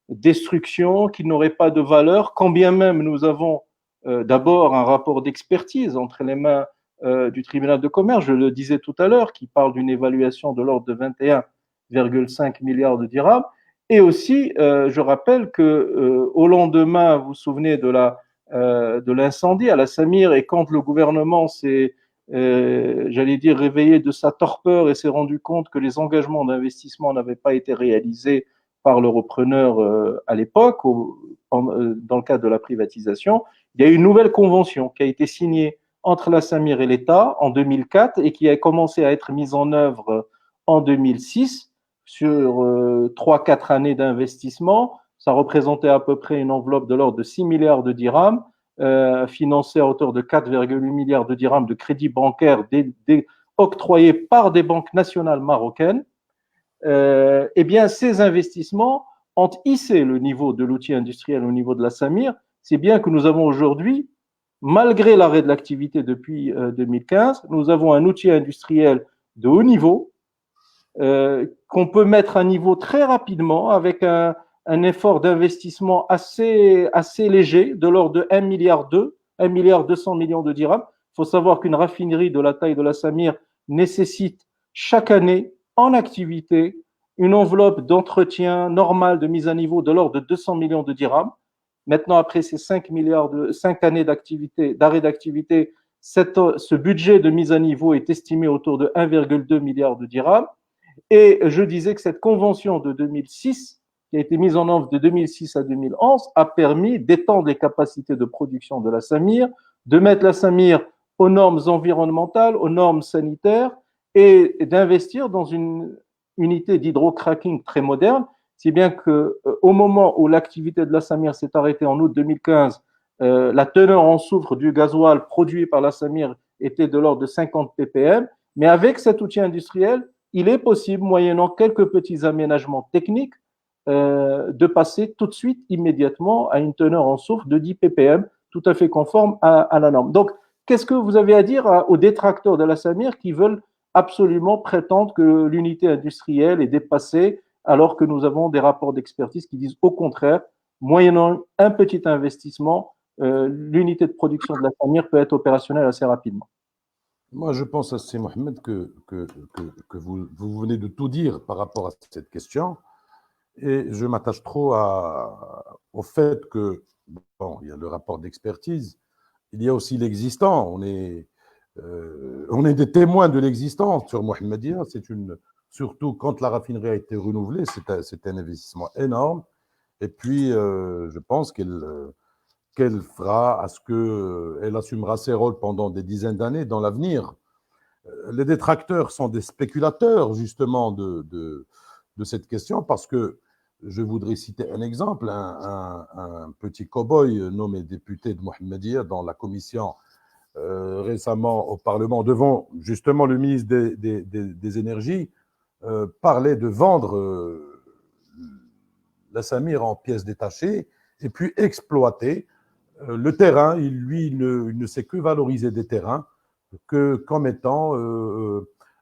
destruction, qui n'aurait pas de valeur, quand bien même nous avons d'abord un rapport d'expertise entre les mains du tribunal de commerce, je le disais tout à l'heure, qui parle d'une évaluation de l'ordre de 21,5 milliards de dirhams, et aussi je rappelle que au lendemain, vous vous souvenez de l'incendie à la Samir, et quand le gouvernement s'est j'allais dire, réveillé de sa torpeur et s'est rendu compte que les engagements d'investissement n'avaient pas été réalisés par le repreneur à l'époque, dans le cadre de la privatisation, il y a eu une nouvelle convention qui a été signée entre la Samir et l'État en 2004 et qui a commencé à être mise en œuvre en 2006 sur 3-4 années d'investissement. Ça représentait à peu près une enveloppe de l'ordre de 6 milliards de dirhams. Financé à hauteur de 4,8 milliards de dirhams de crédits bancaires octroyés par des banques nationales marocaines, eh bien, ces investissements ont hissé le niveau de l'outil industriel au niveau de la Samir, c'est bien que nous avons aujourd'hui, malgré l'arrêt de l'activité depuis 2015, nous avons un outil industriel de haut niveau qu'on peut mettre à niveau très rapidement avec un effort d'investissement assez léger, de l'ordre de 1,2 milliard, 1,2 milliard de dirhams. Il faut savoir qu'une raffinerie de la taille de la Samir nécessite chaque année en activité une enveloppe d'entretien normal de mise à niveau de l'ordre de 200 millions de dirhams. Maintenant, après ces 5 années d'arrêt d'activité, ce budget de mise à niveau est estimé autour de 1,2 milliard de dirhams. Et je disais que cette convention de 2006, qui a été mise en œuvre de 2006 à 2011, a permis d'étendre les capacités de production de la Samir, de mettre la Samir aux normes environnementales, aux normes sanitaires et d'investir dans une unité d'hydrocracking très moderne, si bien qu'au moment où l'activité de la Samir s'est arrêtée en août 2015, la teneur en soufre du gasoil produit par la Samir était de l'ordre de 50 ppm, mais avec cet outil industriel, il est possible, moyennant quelques petits aménagements techniques, de passer tout de suite, immédiatement, à une teneur en soufre de 10 ppm, tout à fait conforme à la norme. Donc, qu'est-ce que vous avez à dire aux détracteurs de la Samir qui veulent absolument prétendre que l'unité industrielle est dépassée, alors que nous avons des rapports d'expertise qui disent au contraire, moyennant un petit investissement, l'unité de production de la Samir peut être opérationnelle assez rapidement. Moi, je pense, c'est Mohamed, que vous venez de tout dire par rapport à cette question. Et je m'attache trop au fait que, bon, il y a le rapport d'expertise, il y a aussi l'existant. On est des témoins de l'existence sur Mohammedia. Surtout quand la raffinerie a été renouvelée, c'est un investissement énorme. Et puis, je pense qu'elle fera à ce qu'elle assumera ses rôles pendant des dizaines d'années dans l'avenir. Les détracteurs sont des spéculateurs, justement, de cette question, parce que Je voudrais citer un exemple, un petit cow-boy nommé député de Mohammedia dans la commission récemment au Parlement, devant justement le ministre des Énergies, parlait de vendre la Samir en pièces détachées et puis exploiter le terrain. Il ne sait que valoriser des terrains comme étant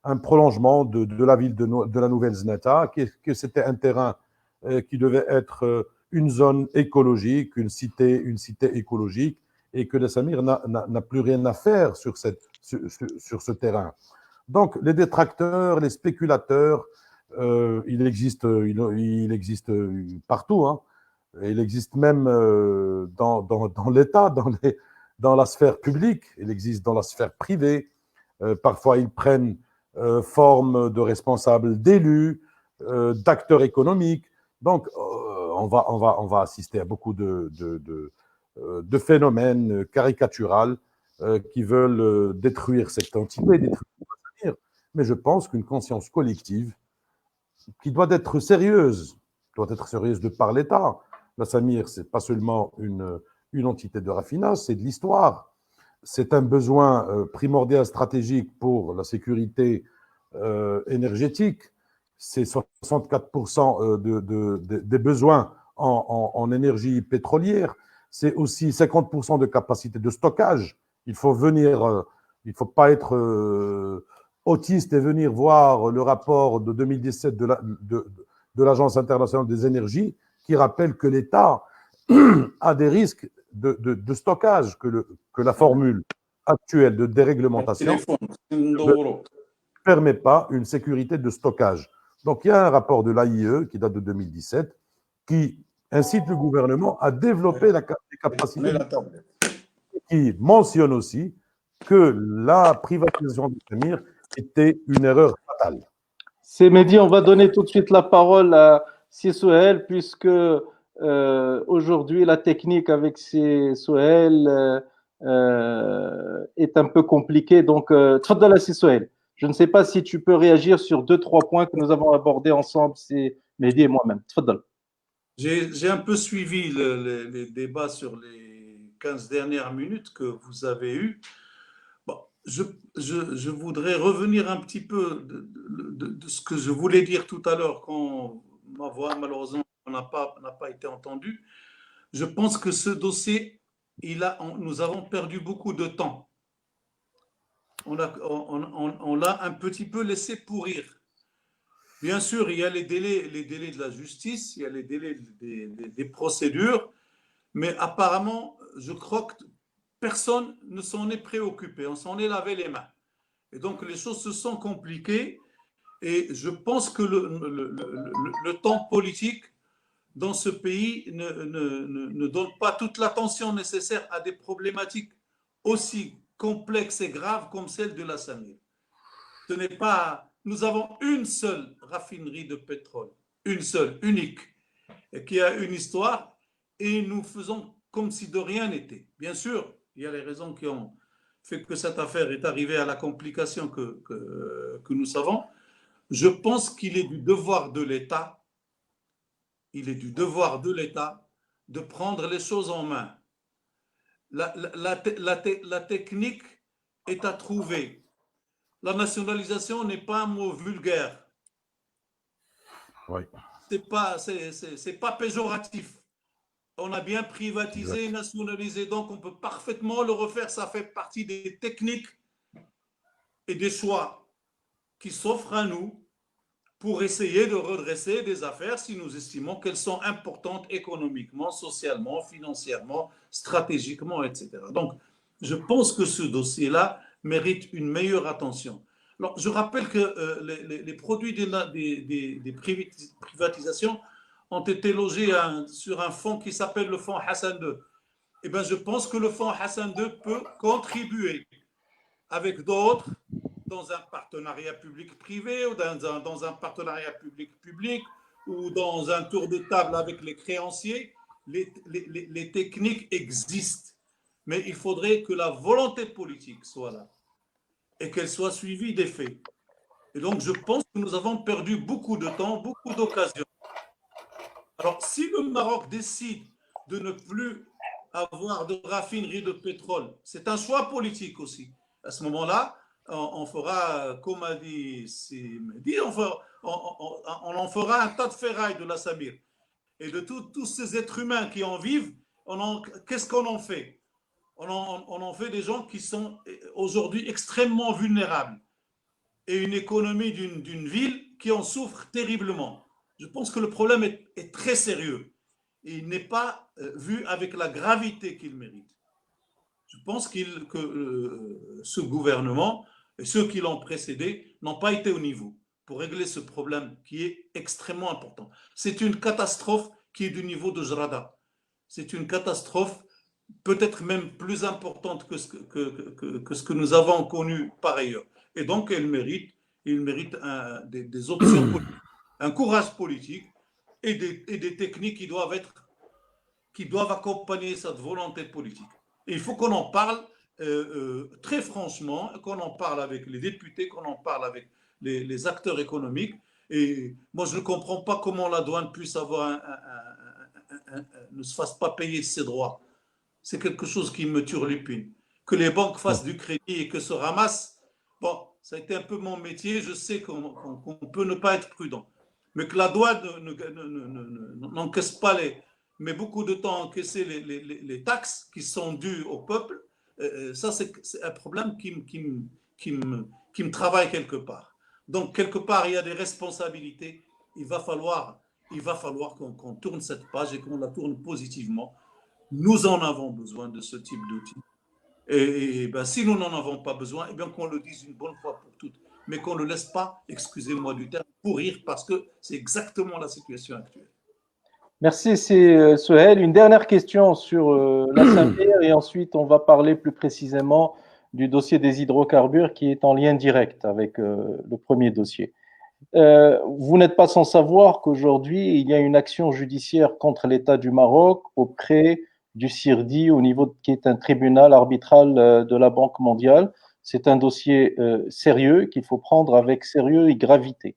un prolongement de la ville de la Nouvelle Znata, que c'était un terrain qui devait être une zone écologique, une cité écologique, et que la Samir n'a plus rien à faire sur ce terrain. Donc, les détracteurs, les spéculateurs, il existe partout. Hein. Il existe même dans l'État, dans la sphère publique, il existe dans la sphère privée. Parfois, ils prennent forme de responsables d'élus, d'acteurs économiques. Donc, on va assister à beaucoup de phénomènes caricaturaux qui veulent détruire cette entité, mais je pense qu'une conscience collective qui doit être sérieuse de par l'État. La Samir, ce n'est pas seulement une entité de raffinage, c'est de l'histoire. C'est un besoin primordial stratégique pour la sécurité énergétique. C'est 64% des besoins en énergie pétrolière. C'est aussi 50% de capacité de stockage. Il faut pas être autiste et venir voir le rapport de 2017 de l'Agence internationale des énergies qui rappelle que l'État a des risques de stockage, que la formule actuelle de déréglementation ne permet pas une sécurité de stockage. Donc, il y a un rapport de l'AIE qui date de 2017 qui incite le gouvernement à développer les capacités qui mentionne aussi que la privatisation du Samir était une erreur fatale. C'est Mehdi, on va donner tout de suite la parole à Sissouel, puisque aujourd'hui la technique avec Sissouel est un peu compliquée. Donc, tfaddal à Sissouel. Je ne sais pas si tu peux réagir sur 2-3 points que nous avons abordés ensemble, c'est Mehdi et moi-même. Tfaddal. J'ai un peu suivi les débats sur les 15 dernières minutes que vous avez eus. Bon, je voudrais revenir un petit peu de ce que je voulais dire tout à l'heure quand ma voix, malheureusement, n'a pas été entendue. Je pense que ce dossier, nous avons perdu beaucoup de temps. On l'a un petit peu laissé pourrir. Bien sûr, il y a les délais de la justice, il y a les délais des procédures, mais apparemment, je crois que personne ne s'en est préoccupé, on s'en est lavé les mains. Et donc, les choses se sont compliquées et je pense que le temps politique dans ce pays ne donne pas toute l'attention nécessaire à des problématiques aussi complexes et graves comme celle de la Samir. Ce n'est pas... Nous avons une seule raffinerie de pétrole, une seule, unique, qui a une histoire et nous faisons comme si de rien n'était. Bien sûr, il y a les raisons qui ont fait que cette affaire est arrivée à la complication que nous savons. Je pense qu'il est du devoir de l'État, de prendre les choses en main. La technique est à trouver. La nationalisation n'est pas un mot vulgaire. Oui. C'est pas péjoratif. On a bien privatisé et nationalisé, donc on peut parfaitement le refaire. Ça fait partie des techniques et des choix qui s'offrent à nous pour essayer de redresser des affaires si nous estimons qu'elles sont importantes économiquement, socialement, financièrement, stratégiquement, etc. Donc, je pense que ce dossier-là mérite une meilleure attention. Alors, je rappelle que les produits des privatisations ont été logés sur un fonds qui s'appelle le fonds Hassan II. Eh bien, je pense que le fonds Hassan II peut contribuer avec d'autres dans un partenariat public-privé ou dans un partenariat public-public ou dans un tour de table avec les créanciers. Les techniques existent, mais il faudrait que la volonté politique soit là et qu'elle soit suivie des faits. Et donc, je pense que nous avons perdu beaucoup de temps, beaucoup d'occasions. Alors, si le Maroc décide de ne plus avoir de raffinerie de pétrole, c'est un choix politique aussi. À ce moment-là, on fera, comme a dit Mehdi, on en fera un tas de ferraille de la Samir. Et de tous ces êtres humains qui en vivent, qu'est-ce qu'on en fait? On en fait des gens qui sont aujourd'hui extrêmement vulnérables. Et une économie d'une ville qui en souffre terriblement. Je pense que le problème est très sérieux. Et il n'est pas vu avec la gravité qu'il mérite. Je pense que ce gouvernement et ceux qui l'ont précédé n'ont pas été au niveau pour régler ce problème qui est extrêmement important. C'est une catastrophe qui est du niveau de Jrada. C'est une catastrophe peut-être même plus importante que ce que nous avons connu par ailleurs. Et donc, il mérite des options politiques, un courage politique et des techniques qui doivent accompagner cette volonté politique. Et il faut qu'on en parle très franchement, qu'on en parle avec les députés, qu'on en parle avec les acteurs économiques. Et moi, je ne comprends pas comment la douane puisse ne se fasse pas payer ses droits. C'est quelque chose qui me turlupine. Que les banques fassent du crédit et que se ramassent, bon, ça a été un peu mon métier, je sais qu'on peut ne pas être prudent. Mais que la douane n'encaisse pas mais beaucoup de temps encaisser les taxes qui sont dues au peuple, ça c'est un problème qui me travaille quelque part. Donc quelque part il y a des responsabilités, il va falloir qu'on tourne cette page et qu'on la tourne positivement. Nous en avons besoin de ce type d'outils. Et ben, si nous n'en avons pas besoin, eh bien qu'on le dise une bonne fois pour toutes, mais qu'on ne laisse pas, excusez-moi du terme, pourrir, parce que c'est exactement la situation actuelle. Merci, c'est Sohail. Une dernière question sur la Samir et ensuite on va parler plus précisément du dossier des hydrocarbures qui est en lien direct avec le premier dossier. Vous n'êtes pas sans savoir qu'aujourd'hui, il y a une action judiciaire contre l'État du Maroc auprès du CIRDI, qui est un tribunal arbitral de la Banque mondiale. C'est un dossier sérieux qu'il faut prendre avec sérieux et gravité.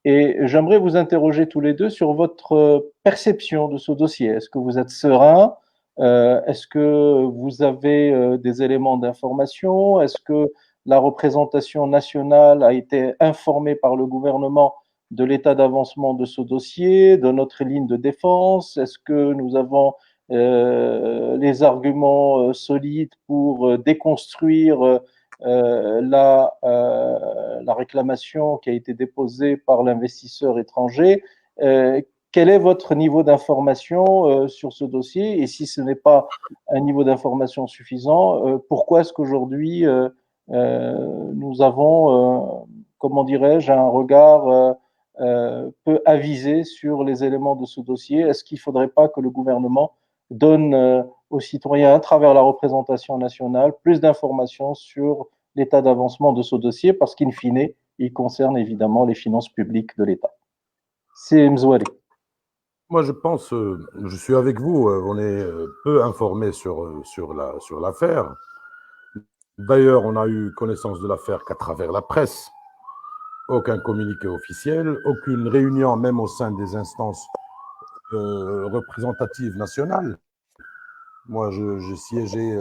Et j'aimerais vous interroger tous les deux sur votre perception de ce dossier. Est-ce que vous êtes serein? Est-ce que vous avez des éléments d'information? Est-ce que la représentation nationale a été informée par le gouvernement de l'état d'avancement de ce dossier, de notre ligne de défense? Est-ce que nous avons les arguments solides pour déconstruire la réclamation qui a été déposée par l'investisseur étranger? Quel est votre niveau d'information sur ce dossier? Et si ce n'est pas un niveau d'information suffisant, pourquoi est-ce qu'aujourd'hui nous avons, comment dirais-je, un regard peu avisé sur les éléments de ce dossier? Est-ce qu'il ne faudrait pas que le gouvernement donne aux citoyens, à travers la représentation nationale, plus d'informations sur l'état d'avancement de ce dossier, parce qu'in fine, il concerne évidemment les finances publiques de l'État? C'est Mzouari. Moi, je pense, je suis avec vous, on est peu informé sur l'affaire. D'ailleurs, on a eu connaissance de l'affaire qu'à travers la presse. Aucun communiqué officiel, aucune réunion, même au sein des instances représentatives nationales. Moi, j'ai siégé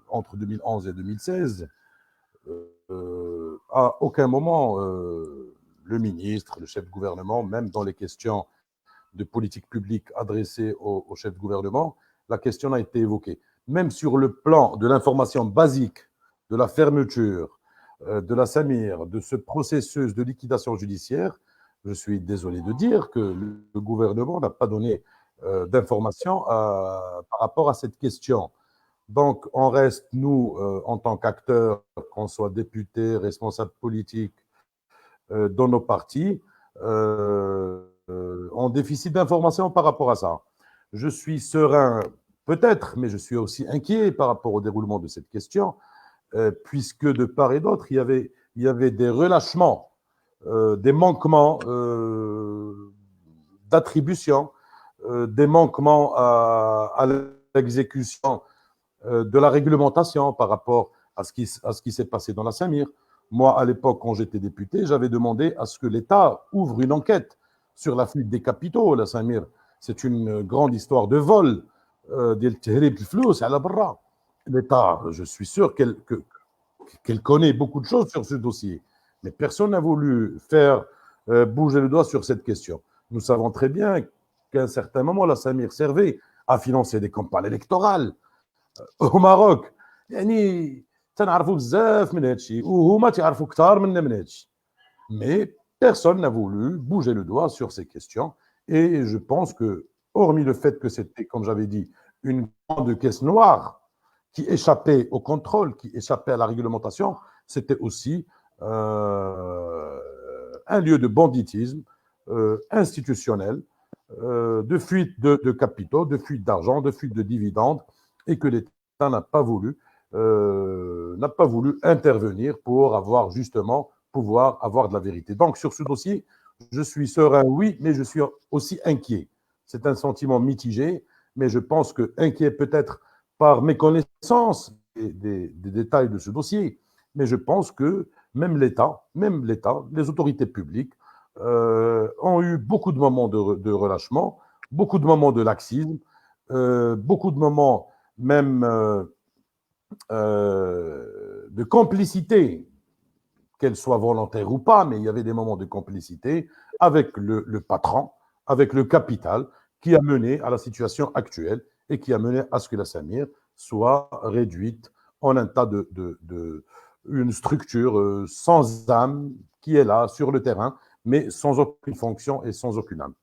entre 2011 et 2016. À aucun moment, le ministre, le chef de gouvernement, même dans les questions de politique publique adressées au chef de gouvernement, la question n'a été évoquée. Même sur le plan de l'information basique, de la fermeture, de la Samir, de ce processus de liquidation judiciaire, je suis désolé de dire que le gouvernement n'a pas donné d'informations par rapport à cette question. Donc, on reste, nous, en tant qu'acteurs, qu'on soit députés, responsables politiques, dans nos partis, en déficit d'informations par rapport à ça. Je suis serein, peut-être, mais je suis aussi inquiet par rapport au déroulement de cette question, puisque de part et d'autre, il y avait des relâchements, des manquements d'attribution, des manquements à l'exécution de la réglementation par rapport à ce qui s'est passé dans la Samir. Moi, à l'époque, quand j'étais député, j'avais demandé à ce que l'État ouvre une enquête sur la fuite des capitaux, la Samir. c'est une grande histoire de vol. L'État, je suis sûr qu'elle connaît beaucoup de choses sur ce dossier, mais personne n'a voulu faire bouger le doigt sur cette question. Nous savons très bien qu'à un certain moment, la Samir servait à financer des campagnes électorales au Maroc. يعني تنعرفوا بزاف من هادشي وهما تعرفوا كثار منا من هادشي. Mais personne n'a voulu bouger le doigt sur ces questions. Et je pense que, hormis le fait que c'était, comme j'avais dit, une grande caisse noire qui échappait au contrôle, qui échappait à la réglementation, c'était aussi un lieu de banditisme institutionnel, de fuite de capitaux, de fuite d'argent, de fuite de dividendes, et que l'État n'a pas voulu intervenir pour avoir justement pouvoir avoir de la vérité. Donc, sur ce dossier, je suis serein, oui, mais je suis aussi inquiet. C'est un sentiment mitigé, mais je pense que inquiet peut-être par méconnaissance des détails de ce dossier, mais je pense que même l'État, les autorités publiques ont eu beaucoup de moments de relâchement, beaucoup de moments de laxisme, beaucoup de moments même de complicité, qu'elle soit volontaire ou pas, mais il y avait des moments de complicité avec le patron, avec le capital, qui a mené à la situation actuelle et qui a mené à ce que la Samir soit réduite en un tas une structure sans âme qui est là sur le terrain, mais sans aucune fonction et sans aucune âme.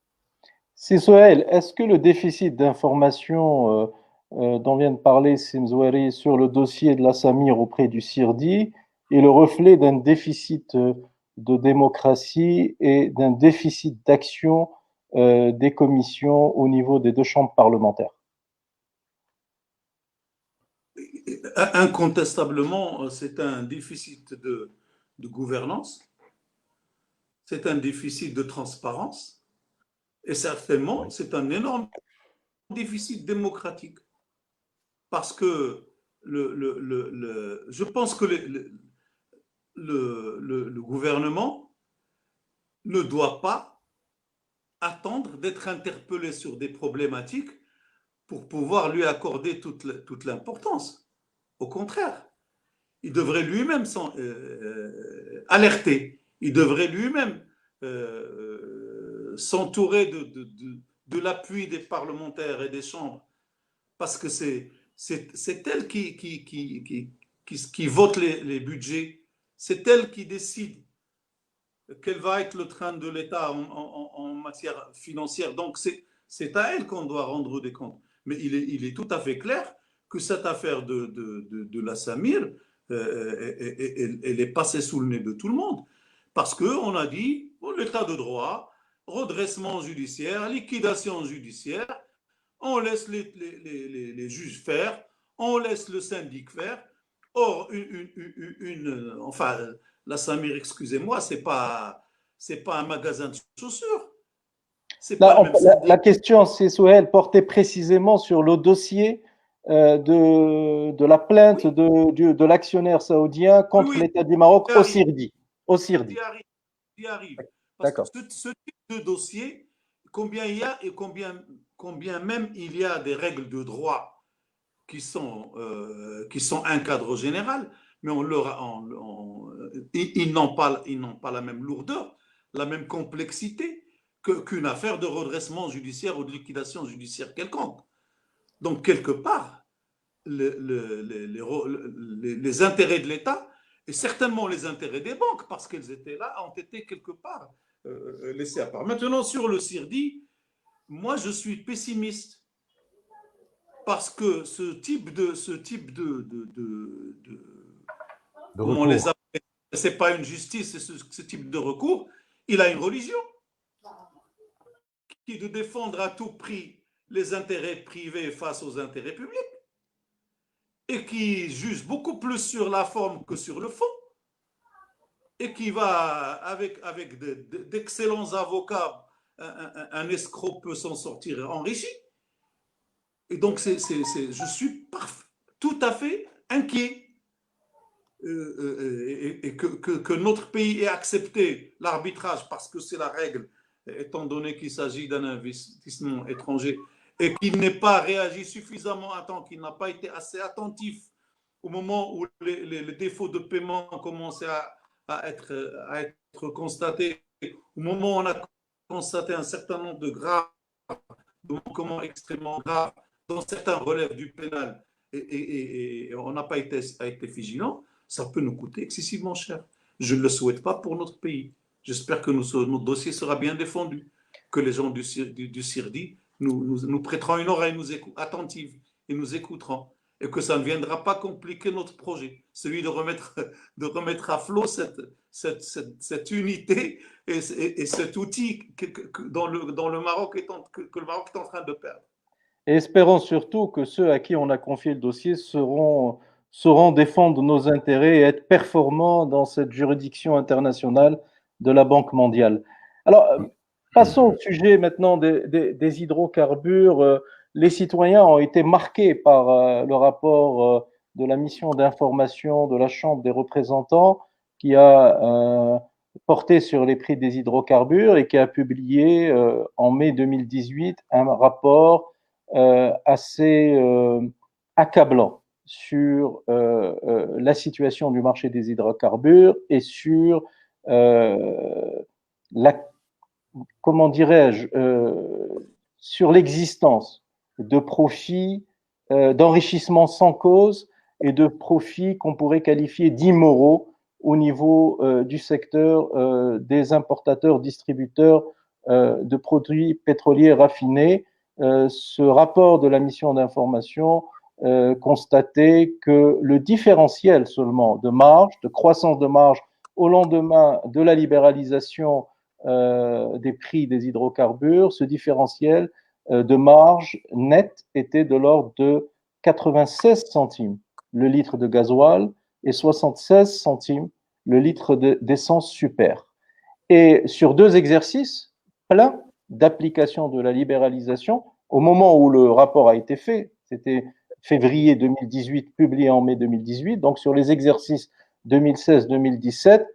C'est Sohail, est-ce que le déficit d'information dont vient de parler Simzouari sur le dossier de la Samir auprès du CIRDI est le reflet d'un déficit de démocratie et d'un déficit d'action des commissions au niveau des deux chambres parlementaires? Incontestablement, c'est un déficit de gouvernance, c'est un déficit de transparence, et certainement, c'est un énorme déficit démocratique. Parce que je pense que le gouvernement ne doit pas attendre d'être interpellé sur des problématiques pour pouvoir lui accorder toute l'importance. Au contraire, il devrait lui-même alerter, il devrait lui-même s'entourer de l'appui des parlementaires et des chambres, parce que c'est elle qui vote les budgets, c'est elle qui décide quel va être le train de l'État en matière financière. Donc c'est à elle qu'on doit rendre des comptes. Mais il est tout à fait clair que cette affaire de la Samir, elle est passée sous le nez de tout le monde. Parce qu'on a dit, l'état de droit, redressement judiciaire, liquidation judiciaire, on laisse les juges faire, on laisse le syndic faire. Or, enfin, la Samir, excusez-moi, c'est pas un magasin de chaussures. La question, c'est Sohail, portait précisément sur le dossier de la plainte de l'actionnaire saoudien contre l'État du Maroc au CIRDI. J'y arrive. Parce que ce type de dossier, combien il y a et combien même il y a des règles de droit qui sont un cadre général, mais ils n'ont pas la même lourdeur, la même complexité qu'une affaire de redressement judiciaire ou de liquidation judiciaire quelconque. Donc, quelque part, les intérêts de l'État, et certainement les intérêts des banques, parce qu'elles étaient là, ont été quelque part laissés à part. Maintenant, sur le CIRDI, moi, je suis pessimiste. Parce que ce type de comment on les appelle, c'est pas une justice, c'est ce type de recours, il a une religion qui est de défendre à tout prix les intérêts privés face aux intérêts publics et qui juge beaucoup plus sur la forme que sur le fond et qui va avec d'excellents avocats, un escroc peut s'en sortir enrichi. Et donc, je suis tout à fait inquiet et que notre pays ait accepté l'arbitrage parce que c'est la règle étant donné qu'il s'agit d'un investissement étranger et qu'il n'est pas réagi suffisamment à temps, qu'il n'a pas été assez attentif au moment où les défauts de paiement ont commencé à être constatés, au moment où on a constaté un certain nombre de graves, de manquements extrêmement graves, dont certains relèvent du pénal, et on n'a pas été vigilant, ça peut nous coûter excessivement cher. Je ne le souhaite pas pour notre pays. J'espère que notre dossier sera bien défendu, que les gens du CIRDI nous prêteront une oreille attentive et nous écouteront, et que ça ne viendra pas compliquer notre projet, celui de remettre à flot cette unité et cet outil que le Maroc est en train de perdre. Et espérons surtout que ceux à qui on a confié le dossier sauront défendre nos intérêts et être performants dans cette juridiction internationale de la Banque mondiale. Alors, passons au sujet maintenant des hydrocarbures. Les citoyens ont été marqués par le rapport de la mission d'information de la Chambre des représentants qui a porté sur les prix des hydrocarbures et qui a publié en mai 2018 un rapport assez accablant sur la situation du marché des hydrocarbures et sur comment dirais-je, sur l'existence de profits d'enrichissement sans cause et de profits qu'on pourrait qualifier d'immoraux au niveau du secteur des importateurs, distributeurs de produits pétroliers raffinés. Ce rapport de la mission d'information constatait que le différentiel seulement de marge, de croissance de marge au lendemain de la libéralisation des prix des hydrocarbures, ce différentiel de marge nette était de l'ordre de 96 centimes le litre de gasoil et 76 centimes le litre d'essence super. Et sur 2 exercices pleins d'application de la libéralisation, au moment où le rapport a été fait, c'était février 2018, publié en mai 2018, donc sur les exercices 2016-2017,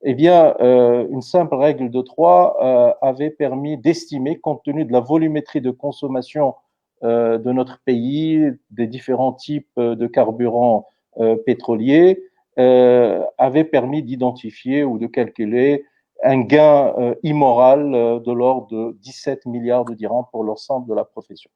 eh bien, une simple règle de 3 avait permis d'estimer, compte tenu de la volumétrie de consommation de notre pays, des différents types de carburants pétroliers, avait permis d'identifier ou de calculer un gain immoral de l'ordre de 17 milliards de dirhams pour l'ensemble de la profession.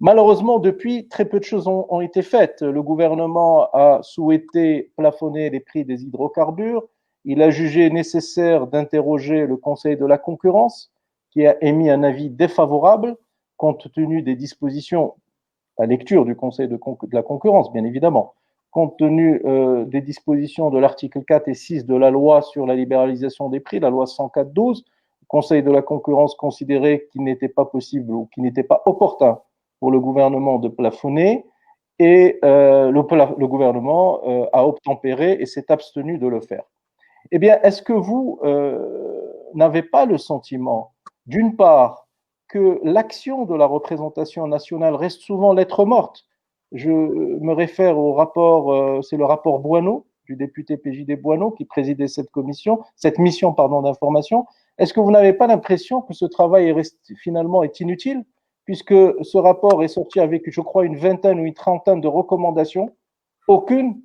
Malheureusement, depuis, très peu de choses ont été faites. Le gouvernement a souhaité plafonner les prix des hydrocarbures. Il a jugé nécessaire d'interroger le Conseil de la concurrence, qui a émis un avis défavorable, compte tenu des dispositions, à lecture du Conseil de la concurrence, bien évidemment, compte tenu des dispositions de l'article 4 et 6 de la loi sur la libéralisation des prix, la loi 104/12. Le Conseil de la concurrence considérait qu'il n'était pas possible ou qu'il n'était pas opportun pour le gouvernement de plafonner, et le gouvernement a obtempéré et s'est abstenu de le faire. Eh bien, est-ce que vous n'avez pas le sentiment, d'une part, que l'action de la représentation nationale reste souvent lettre morte? Je me réfère au rapport, c'est le rapport Boineau, du député PJD Boineau, qui présidait cette mission d'information. Est-ce que vous n'avez pas l'impression que ce travail finalement est inutile, puisque ce rapport est sorti avec, je crois, une vingtaine ou une trentaine de recommandations, aucune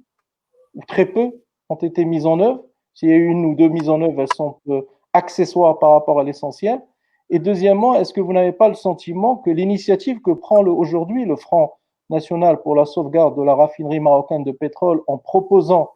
ou très peu ont été mises en œuvre. S'il y a eu 1 ou 2 mises en œuvre, elles sont accessoires par rapport à l'essentiel. Et deuxièmement, est-ce que vous n'avez pas le sentiment que l'initiative que prend aujourd'hui le Front national pour la sauvegarde de la raffinerie marocaine de pétrole, en proposant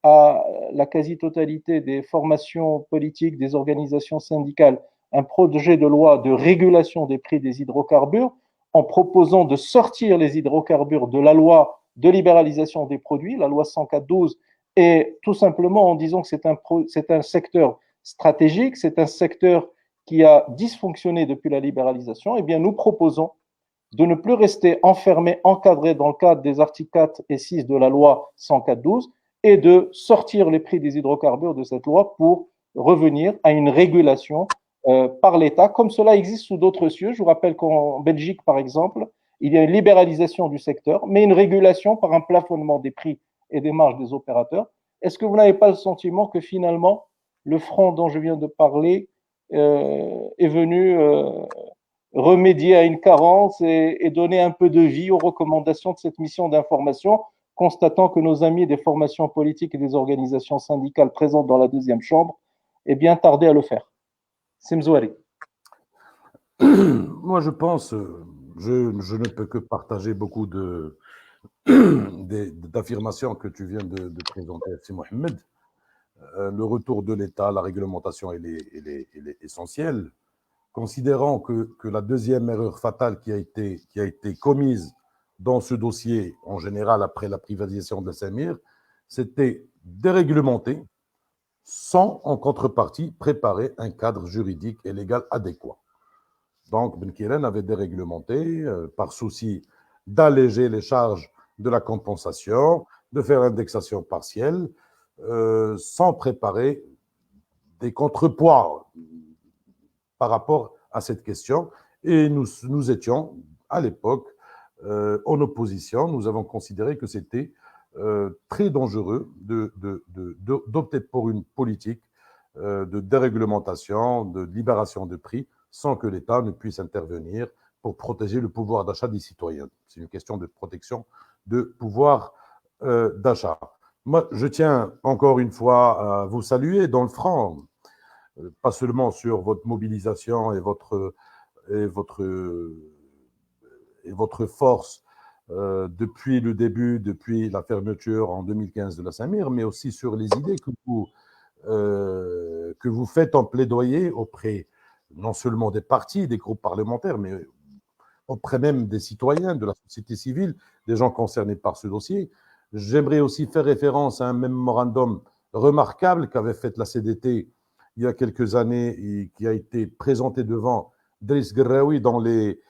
à la quasi-totalité des formations politiques, des organisations syndicales, un projet de loi de régulation des prix des hydrocarbures, en proposant de sortir les hydrocarbures de la loi de libéralisation des produits, la loi 104/12, et tout simplement en disant que c'est un secteur stratégique, c'est un secteur qui a dysfonctionné depuis la libéralisation, eh bien nous proposons de ne plus rester enfermé, encadré dans le cadre des articles 4 et 6 de la loi 104/12 et de sortir les prix des hydrocarbures de cette loi pour revenir à une régulation par l'État, comme cela existe sous d'autres cieux. Je vous rappelle qu'en Belgique, par exemple, il y a une libéralisation du secteur, mais une régulation par un plafonnement des prix et des marges des opérateurs. Est-ce que vous n'avez pas le sentiment que finalement, le front dont je viens de parler est venu remédier à une carence et donner un peu de vie aux recommandations de cette mission d'information, constatant que nos amis des formations politiques et des organisations syndicales présentes dans la deuxième chambre est bien tardé à le faire. Simzouari. Moi, je pense, je ne peux que partager beaucoup d'affirmations que tu viens de présenter, c'est Mohamed. Le retour de l'État, la réglementation, elle est essentielle. Considérant que la deuxième erreur fatale qui a été commise dans ce dossier, en général après la privatisation de la Samir, c'était déréglementer sans, en contrepartie, préparer un cadre juridique et légal adéquat. Donc, Ben Keren avait déréglementé par souci d'alléger les charges de la compensation, de faire indexation partielle, sans préparer des contrepoids par rapport à cette question. Et nous étions, à l'époque, en opposition. Nous avons considéré que c'était très dangereux d'opter pour une politique de déréglementation, de libération de prix, sans que l'État ne puisse intervenir pour protéger le pouvoir d'achat des citoyens. C'est une question de protection de pouvoir d'achat. Moi, je tiens encore une fois à vous saluer dans le franc, pas seulement sur votre mobilisation et votre force depuis le début, depuis la fermeture en 2015 de la Samir, mais aussi sur les idées que vous faites en plaidoyer auprès non seulement des partis, des groupes parlementaires, mais auprès même des citoyens, de la société civile, des gens concernés par ce dossier. J'aimerais aussi faire référence à un mémorandum remarquable qu'avait fait la CDT il y a quelques années et qui a été présenté devant Driss Gerraoui dans les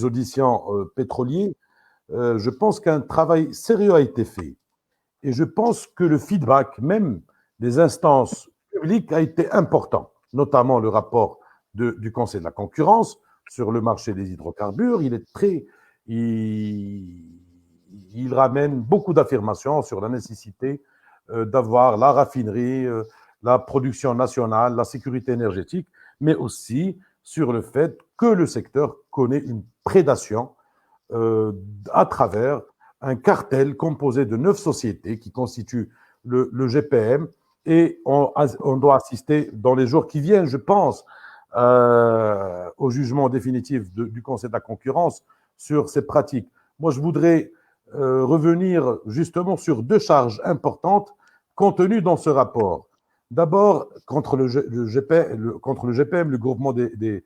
auditions pétroliers. Je pense qu'un travail sérieux a été fait. Et je pense que le feedback, même des instances publiques, a été important, notamment le rapport du Conseil de la concurrence sur le marché des hydrocarbures. Il ramène beaucoup d'affirmations sur la nécessité d'avoir la raffinerie, la production nationale, la sécurité énergétique, mais aussi sur le fait que le secteur connaît une prédation à travers un cartel composé de 9 sociétés qui constituent le GPM, et on doit assister dans les jours qui viennent, je pense, au jugement définitif du Conseil de la concurrence sur ces pratiques. Moi, je voudrais revenir justement sur 2 charges importantes contenues dans ce rapport. D'abord, contre le GPM, le groupement des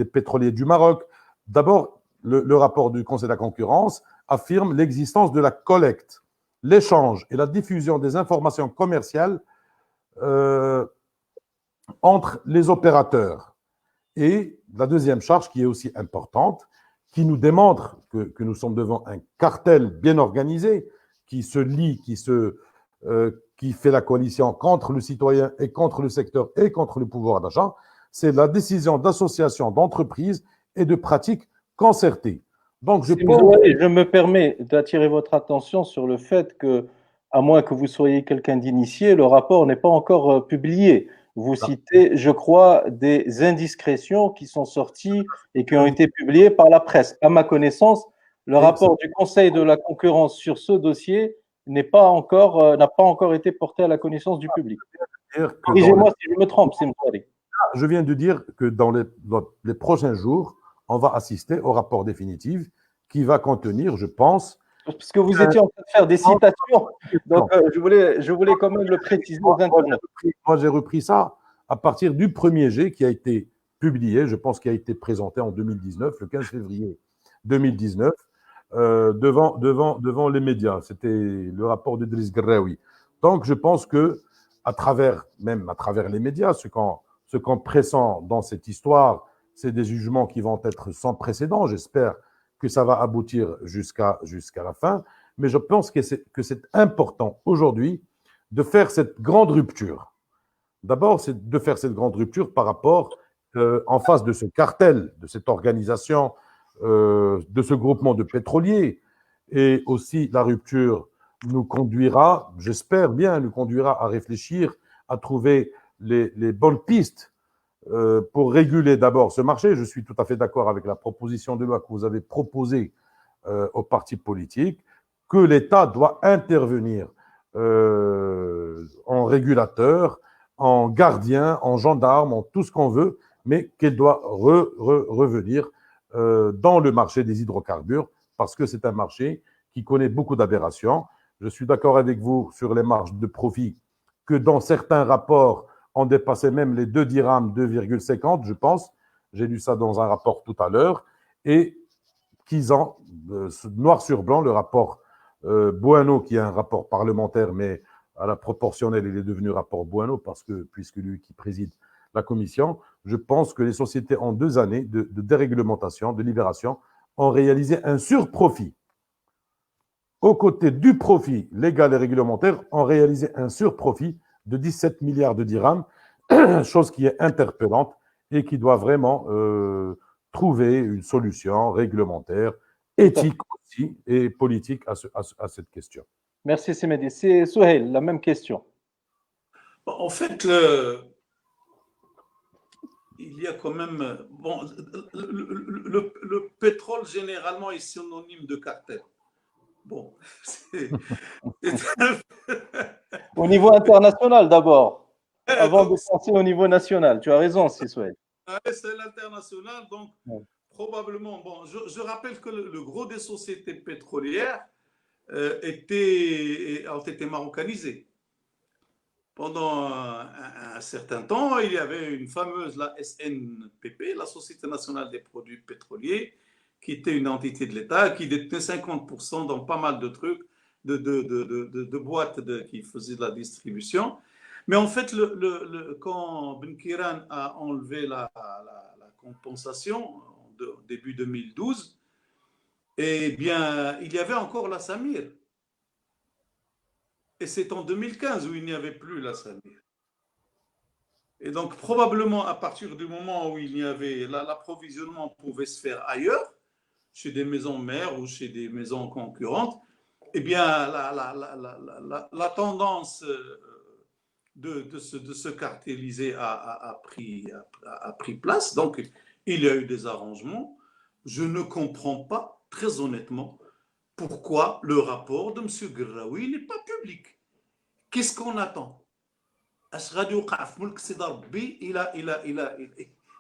pétroliers du Maroc. D'abord, le rapport du Conseil de la concurrence affirme l'existence de la collecte, l'échange et la diffusion des informations commerciales entre les opérateurs. Et la deuxième charge, qui est aussi importante, qui nous démontre que nous sommes devant un cartel bien organisé, qui se lie, qui fait la coalition contre le citoyen et contre le secteur et contre le pouvoir d'achat, c'est la décision d'association d'entreprises et de pratiques concertées. Donc, je me permets d'attirer votre attention sur le fait que, à moins que vous soyez quelqu'un d'initié, le rapport n'est pas encore publié. Vous citez, je crois, des indiscrétions qui sont sorties et qui ont été publiées par la presse. À ma connaissance, le rapport du Conseil de la concurrence sur ce dossier n'a pas encore été porté à la connaissance du public. Corrigez-moi si je me trompe, Simzouari. Je viens de dire que dans les prochains jours, on va assister au rapport définitif qui va contenir, je pense… Parce que vous étiez en train de faire des citations, donc je voulais quand même le préciser aux internautes. Moi, j'ai repris ça à partir du premier jet qui a été publié, je pense qu'il a été présenté en 2019, le 15 février 2019, devant les médias. C'était le rapport de Driss Gerraoui. Donc, je pense que à travers les médias, ce qu'on pressent dans cette histoire, c'est des jugements qui vont être sans précédent. J'espère que ça va aboutir jusqu'à la fin. Mais je pense que c'est important aujourd'hui de faire cette grande rupture. D'abord, c'est de faire cette grande rupture par rapport, en face de ce cartel, de cette organisation, de ce groupement de pétroliers. Et aussi, la rupture nous conduira, j'espère bien, à réfléchir, à trouver les bonnes pistes pour réguler d'abord ce marché. Je suis tout à fait d'accord avec la proposition de loi que vous avez proposée aux partis politiques, que l'État doit intervenir en régulateur, en gardien, en gendarme, en tout ce qu'on veut, mais qu'elle doit revenir dans le marché des hydrocarbures, parce que c'est un marché qui connaît beaucoup d'aberrations. Je suis d'accord avec vous sur les marges de profit, que dans certains rapports, on dépassait même les 2 dirhams, 2,50, je pense. J'ai lu ça dans un rapport tout à l'heure. Et qu'ils ont, noir sur blanc, le rapport Bueno, qui est un rapport parlementaire, mais à la proportionnelle, il est devenu rapport Bueno, parce que, puisque lui qui préside la commission, je pense que les sociétés, en 2 années de déréglementation, de libération, ont réalisé un surprofit. Aux côtés du profit légal et réglementaire, ont réalisé un surprofit de 17 milliards de dirhams, chose qui est interpellante et qui doit vraiment trouver une solution réglementaire, éthique aussi et politique à cette question. Merci Semedi. C'est Souheil, la même question. En fait, il y a quand même... Bon, le pétrole, généralement, est synonyme de cartel. Bon, Au niveau international d'abord, avant de passer au niveau national. Tu as raison, Sissouel. C'est l'international, donc probablement... Bon, je rappelle que le gros des sociétés pétrolières ont été marocanisées. Pendant un certain temps, il y avait une fameuse, la SNPP, la Société nationale des produits pétroliers, qui était une entité de l'État, qui détenait 50% dans pas mal de trucs, de boîtes qui faisaient de la distribution. Mais en fait, quand Ben Kiran a enlevé la compensation, début 2012, eh bien, il y avait encore la Samir. Et c'est en 2015 où il n'y avait plus la Samir. Et donc, probablement, à partir du moment où il y avait l'approvisionnement pouvait se faire ailleurs, chez des maisons mères ou chez des maisons concurrentes, eh bien, la tendance de se cartéliser a pris place. Donc, il y a eu des arrangements. Je ne comprends pas, très honnêtement, pourquoi le rapport de M. Gerraoui n'est pas public. Qu'est-ce qu'on attend? اش غادي يوقع في ملك سيدي ربي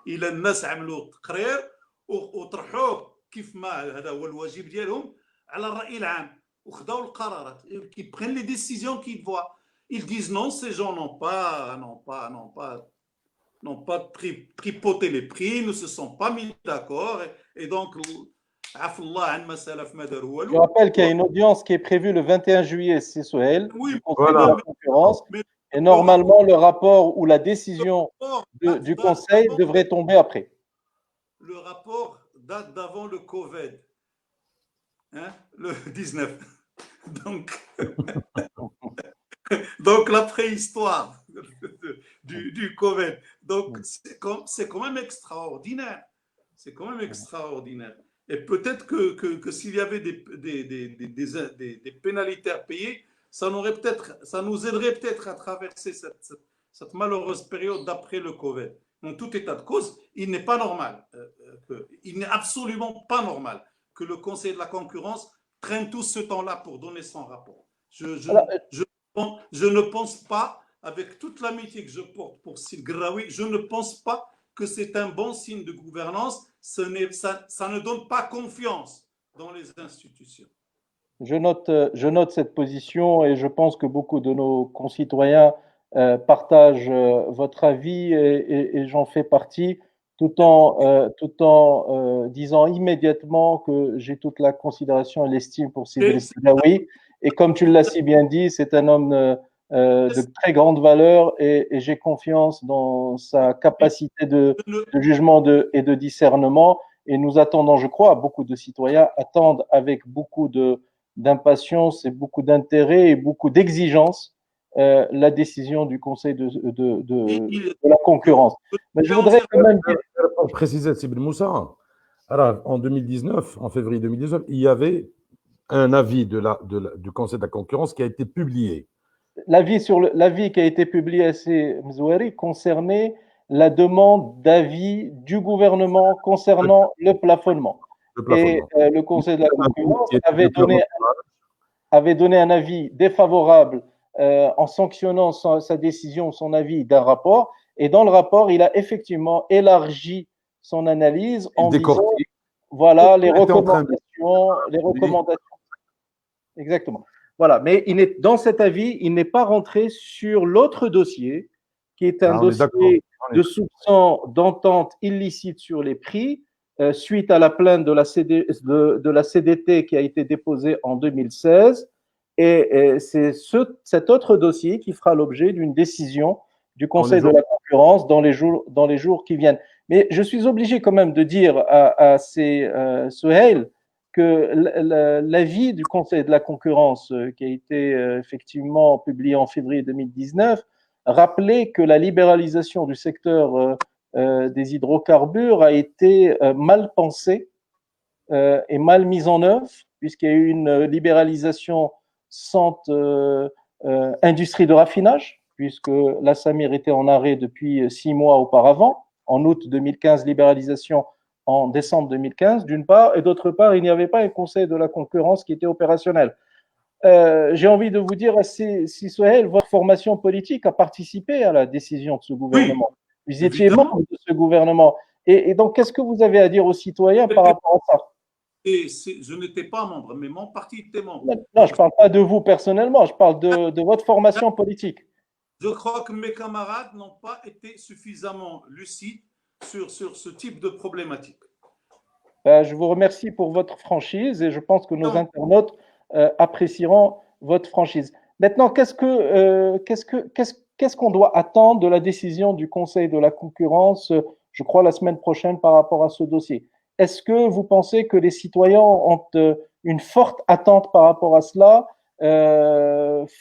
الى الناس عملوا تقرير وطرحوه كيف ما هذا هو الواجب ديالهم على الراي العام وخداو القرارات qui prennent les décisions qu'ils voient. Ils disent non, ces gens n'ont pas tripoté les prix, ne se sont pas mis d'accord et donc Je rappelle qu'il y a une audience qui est prévue le 21 juillet, c'est Souheil, oui, du Conseil de la concurrence. Et normalement, le rapport ou la décision du Conseil devrait tomber après. Le rapport date d'avant le Covid, hein, le 19. Donc la préhistoire du Covid. Donc c'est quand même extraordinaire. C'est quand même extraordinaire. Et peut-être que s'il y avait des pénalités à payer, ça nous aiderait peut-être à traverser cette malheureuse période d'après le Covid. En tout état de cause, il n'est pas normal, il n'est absolument pas normal que le Conseil de la concurrence traîne tout ce temps-là pour donner son rapport. Je ne pense pas, avec toute l'amitié que je porte pour Sid Gerraoui, je ne pense pas que c'est un bon signe de gouvernance. Ça ne donne pas confiance dans les institutions. Je note cette position et je pense que beaucoup de nos concitoyens partagent votre avis et j'en fais partie, tout en disant immédiatement que j'ai toute la considération et l'estime pour Sidri Gerraoui. Et comme tu l'as si bien dit, c'est un homme de très grande valeur et j'ai confiance dans sa capacité de jugement et de discernement. Et nous attendons, je crois, beaucoup de citoyens attendent avec beaucoup d'impatience et beaucoup d'intérêt et beaucoup d'exigence la décision du Conseil de la concurrence. Mais je voudrais quand même préciser, Sibel Moussa, en 2019, en février 2019, il y avait un avis du Conseil de la concurrence qui a été publié. L'avis qui a été publié à Mzouari concernait la demande d'avis du gouvernement concernant le plafonnement. Et le Conseil de la concurrence avait donné un avis défavorable en sanctionnant sa décision, son avis d'un rapport. Et dans le rapport, il a effectivement élargi son analyse en disant, voilà, les recommandations. Exactement. Voilà, mais dans cet avis, il n'est pas rentré sur l'autre dossier, qui est un dossier de soupçon d'entente illicite sur les prix, suite à la plainte de la CDT qui a été déposée en 2016. Et c'est cet autre dossier qui fera l'objet d'une décision du Conseil de la concurrence dans les jours qui viennent. Mais je suis obligé quand même de dire à Souheil que l'avis du Conseil de la concurrence qui a été effectivement publié en février 2019 rappelait que la libéralisation du secteur des hydrocarbures a été mal pensée et mal mise en œuvre, puisqu'il y a eu une libéralisation sans industrie de raffinage, puisque la Samir était en arrêt depuis 6 mois auparavant. En août 2015, libéralisation en décembre 2015, d'une part, et d'autre part, il n'y avait pas un conseil de la concurrence qui était opérationnel. J'ai envie de vous dire, si Souheil, votre formation politique a participé à la décision de ce gouvernement. Oui, vous étiez membre de ce gouvernement. Et donc, qu'est-ce que vous avez à dire aux citoyens par rapport à ça? Je n'étais pas membre, mais mon parti était membre. Non, je ne parle pas de vous personnellement, je parle de votre formation politique. Je crois que mes camarades n'ont pas été suffisamment lucides sur ce type de problématique. Je vous remercie pour votre franchise et je pense que nos internautes apprécieront votre franchise. Maintenant, qu'est-ce qu'on doit attendre de la décision du Conseil de la concurrence, je crois, la semaine prochaine par rapport à ce dossier? Est-ce que vous pensez que les citoyens ont une forte attente par rapport à cela,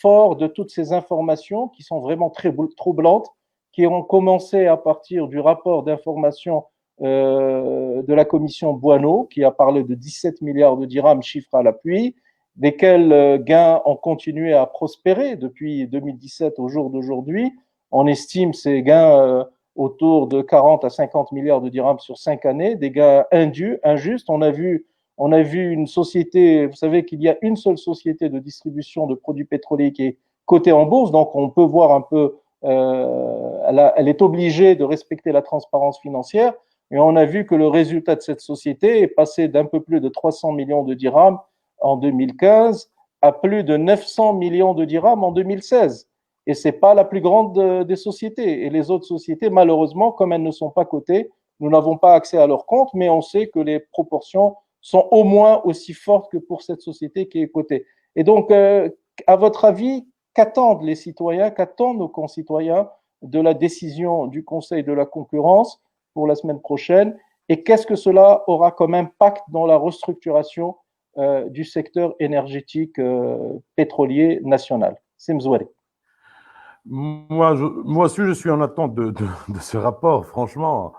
fort de toutes ces informations qui sont vraiment très troublantes, qui ont commencé à partir du rapport d'information de la commission Boineau, qui a parlé de 17 milliards de dirhams, chiffre à l'appui, desquels gains ont continué à prospérer depuis 2017 au jour d'aujourd'hui. On estime ces gains autour de 40 à 50 milliards de dirhams sur 5 années, des gains indus, injustes. On a vu une société, vous savez qu'il y a une seule société de distribution de produits pétroliers qui est cotée en bourse, donc on peut voir un peu, elle est obligée de respecter la transparence financière, et on a vu que le résultat de cette société est passé d'un peu plus de 300 millions de dirhams en 2015 à plus de 900 millions de dirhams en 2016. Et ce n'est pas la plus grande des sociétés. Et les autres sociétés, malheureusement, comme elles ne sont pas cotées, nous n'avons pas accès à leurs comptes, mais on sait que les proportions sont au moins aussi fortes que pour cette société qui est cotée. Et donc, à votre avis, qu'attendent les citoyens, qu'attendent nos concitoyens de la décision du Conseil de la concurrence pour la semaine prochaine, et qu'est-ce que cela aura comme impact dans la restructuration du secteur énergétique pétrolier national? Semzouari. Moi aussi, je suis en attente de ce rapport, franchement.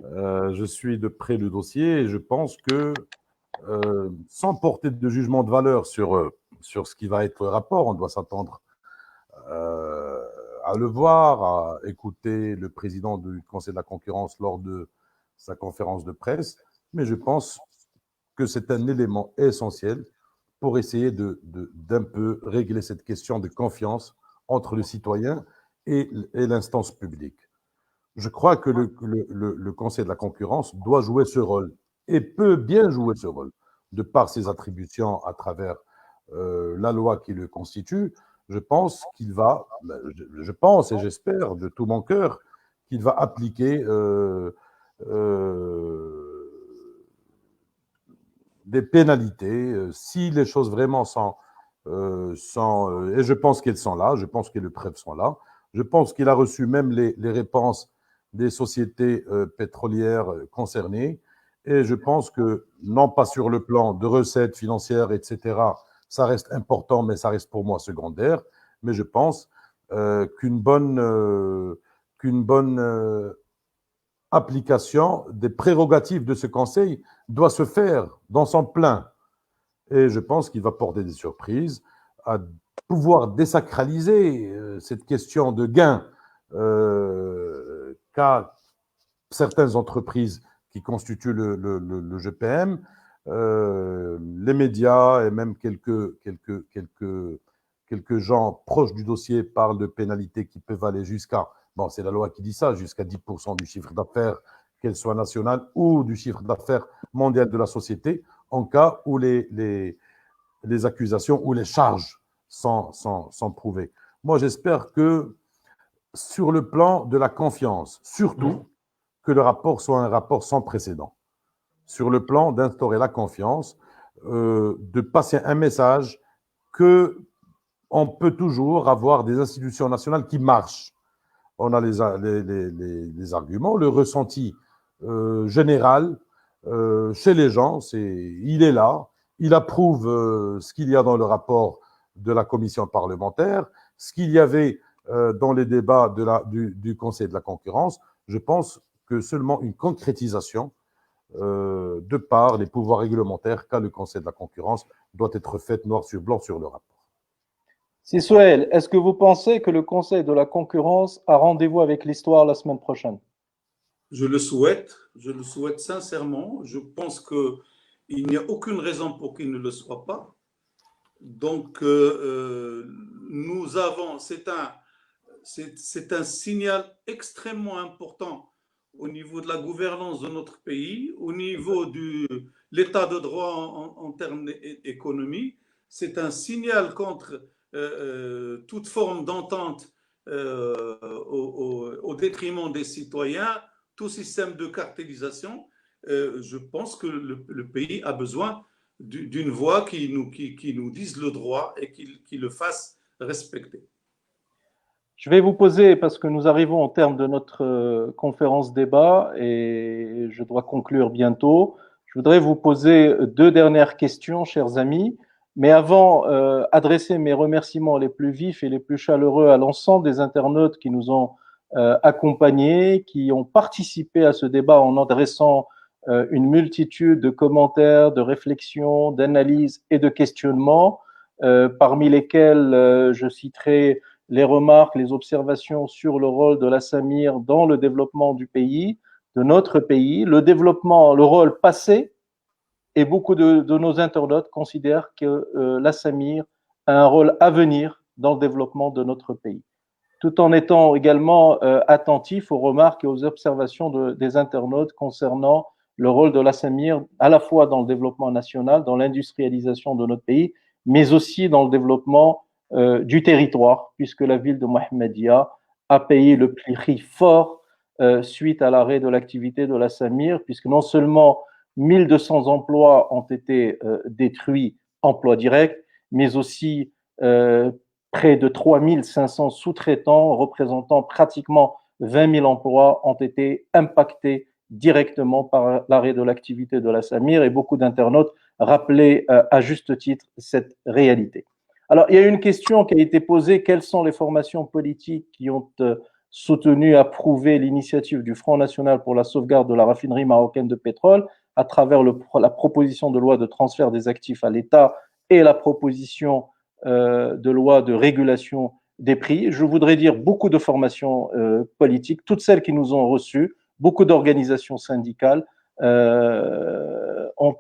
Je suis de près le dossier et je pense que, sans porter de jugement de valeur sur ce qui va être le rapport, on doit s'attendre à le voir, à écouter le président du Conseil de la concurrence lors de sa conférence de presse, mais je pense que c'est un élément essentiel pour essayer d'un peu régler cette question de confiance entre le citoyen et l'instance publique. Je crois que le Conseil de la concurrence doit jouer ce rôle et peut bien jouer ce rôle de par ses attributions à travers la loi qui le constitue. Je pense qu'il va, je pense et j'espère de tout mon cœur qu'il va appliquer des pénalités si les choses vraiment sont et je pense qu'elles sont là, je pense que les preuves sont là, je pense qu'il a reçu même les réponses des sociétés pétrolières concernées et je pense que non pas sur le plan de recettes financières, etc., ça reste important, mais ça reste pour moi secondaire. Mais je pense qu'une bonne application des prérogatives de ce Conseil doit se faire dans son plein. Et je pense qu'il va porter des surprises à pouvoir désacraliser cette question de gain qu'à certaines entreprises qui constituent le GPM, les médias et même quelques gens proches du dossier parlent de pénalités qui peuvent aller jusqu'à, bon, c'est la loi qui dit ça, jusqu'à 10% du chiffre d'affaires, qu'elle soit nationale ou du chiffre d'affaires mondial de la société, en cas où les accusations ou les charges sont prouvées. Moi, j'espère que sur le plan de la confiance, surtout que le rapport soit un rapport sans précédent, sur le plan d'instaurer la confiance, de passer un message qu'on peut toujours avoir des institutions nationales qui marchent. On a les arguments, le ressenti général chez les gens, il est là, il approuve ce qu'il y a dans le rapport de la commission parlementaire, ce qu'il y avait dans les débats du Conseil de la concurrence. Je pense que seulement une concrétisation de par les pouvoirs réglementaires qu'a le Conseil de la concurrence doit être faite noir sur blanc sur le rapport. Sissoël, est-ce que vous pensez que le Conseil de la concurrence a rendez-vous avec l'histoire la semaine prochaine? Je le souhaite sincèrement. Je pense qu'il n'y a aucune raison pour qu'il ne le soit pas. Donc, nous avons, c'est un signal extrêmement important au niveau de la gouvernance de notre pays, au niveau de l'état de droit en termes d'économie. C'est un signal contre toute forme d'entente au détriment des citoyens, tout système de cartélisation. Je pense que le pays a besoin d'une voix qui nous dise le droit et qui le fasse respecter. Je vais vous poser, parce que nous arrivons au terme de notre conférence débat et je dois conclure bientôt, je voudrais vous poser deux dernières questions, chers amis. Mais avant, adresser mes remerciements les plus vifs et les plus chaleureux à l'ensemble des internautes qui nous ont accompagnés, qui ont participé à ce débat en adressant une multitude de commentaires, de réflexions, d'analyses et de questionnements, parmi lesquels je citerai les remarques, les observations sur le rôle de la Samir dans le développement du pays, de notre pays, le développement, le rôle passé, et beaucoup de nos internautes considèrent que la Samir a un rôle à venir dans le développement de notre pays, tout en étant également attentif aux remarques et aux observations des internautes concernant le rôle de la Samir à la fois dans le développement national, dans l'industrialisation de notre pays, mais aussi dans le développement du territoire, puisque la ville de Mohammedia a payé le prix fort suite à l'arrêt de l'activité de la Samir, puisque non seulement 1200 emplois ont été détruits, emplois directs, mais aussi près de 3500 sous-traitants représentant pratiquement 20 000 emplois ont été impactés directement par l'arrêt de l'activité de la Samir, et beaucoup d'internautes rappelaient à juste titre cette réalité. Alors, il y a une question qui a été posée: quelles sont les formations politiques qui ont soutenu, approuvé l'initiative du Front National pour la sauvegarde de la raffinerie marocaine de pétrole à travers la proposition de loi de transfert des actifs à l'État et la proposition de loi de régulation des prix? Je voudrais dire beaucoup de formations politiques, toutes celles qui nous ont reçus, beaucoup d'organisations syndicales ont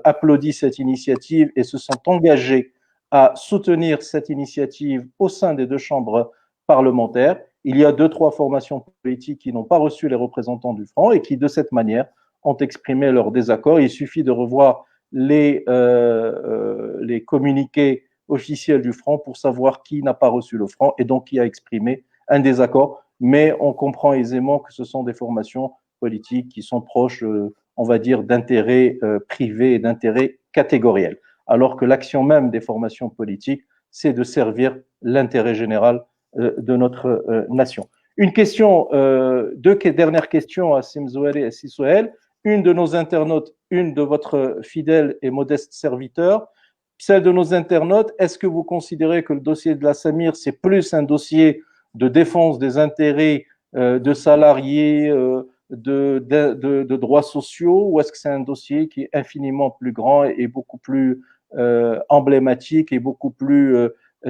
applaudi cette initiative et se sont engagées à soutenir cette initiative au sein des deux chambres parlementaires. Il y a 2-3 formations politiques qui n'ont pas reçu les représentants du Front et qui, de cette manière, ont exprimé leur désaccord. Il suffit de revoir les communiqués officiels du Front pour savoir qui n'a pas reçu le Front et donc qui a exprimé un désaccord. Mais on comprend aisément que ce sont des formations politiques qui sont proches, on va dire, d'intérêts privés et d'intérêts catégoriels, alors que l'action même des formations politiques, c'est de servir l'intérêt général de notre nation. Une question, deux dernières questions à Simzouari et à Sissoël. Une de nos internautes, une de votre fidèle et modeste serviteur. Celle de nos internautes: est-ce que vous considérez que le dossier de la Samir, c'est plus un dossier de défense des intérêts de salariés, de droits sociaux, ou est-ce que c'est un dossier qui est infiniment plus grand et beaucoup plus emblématique et beaucoup plus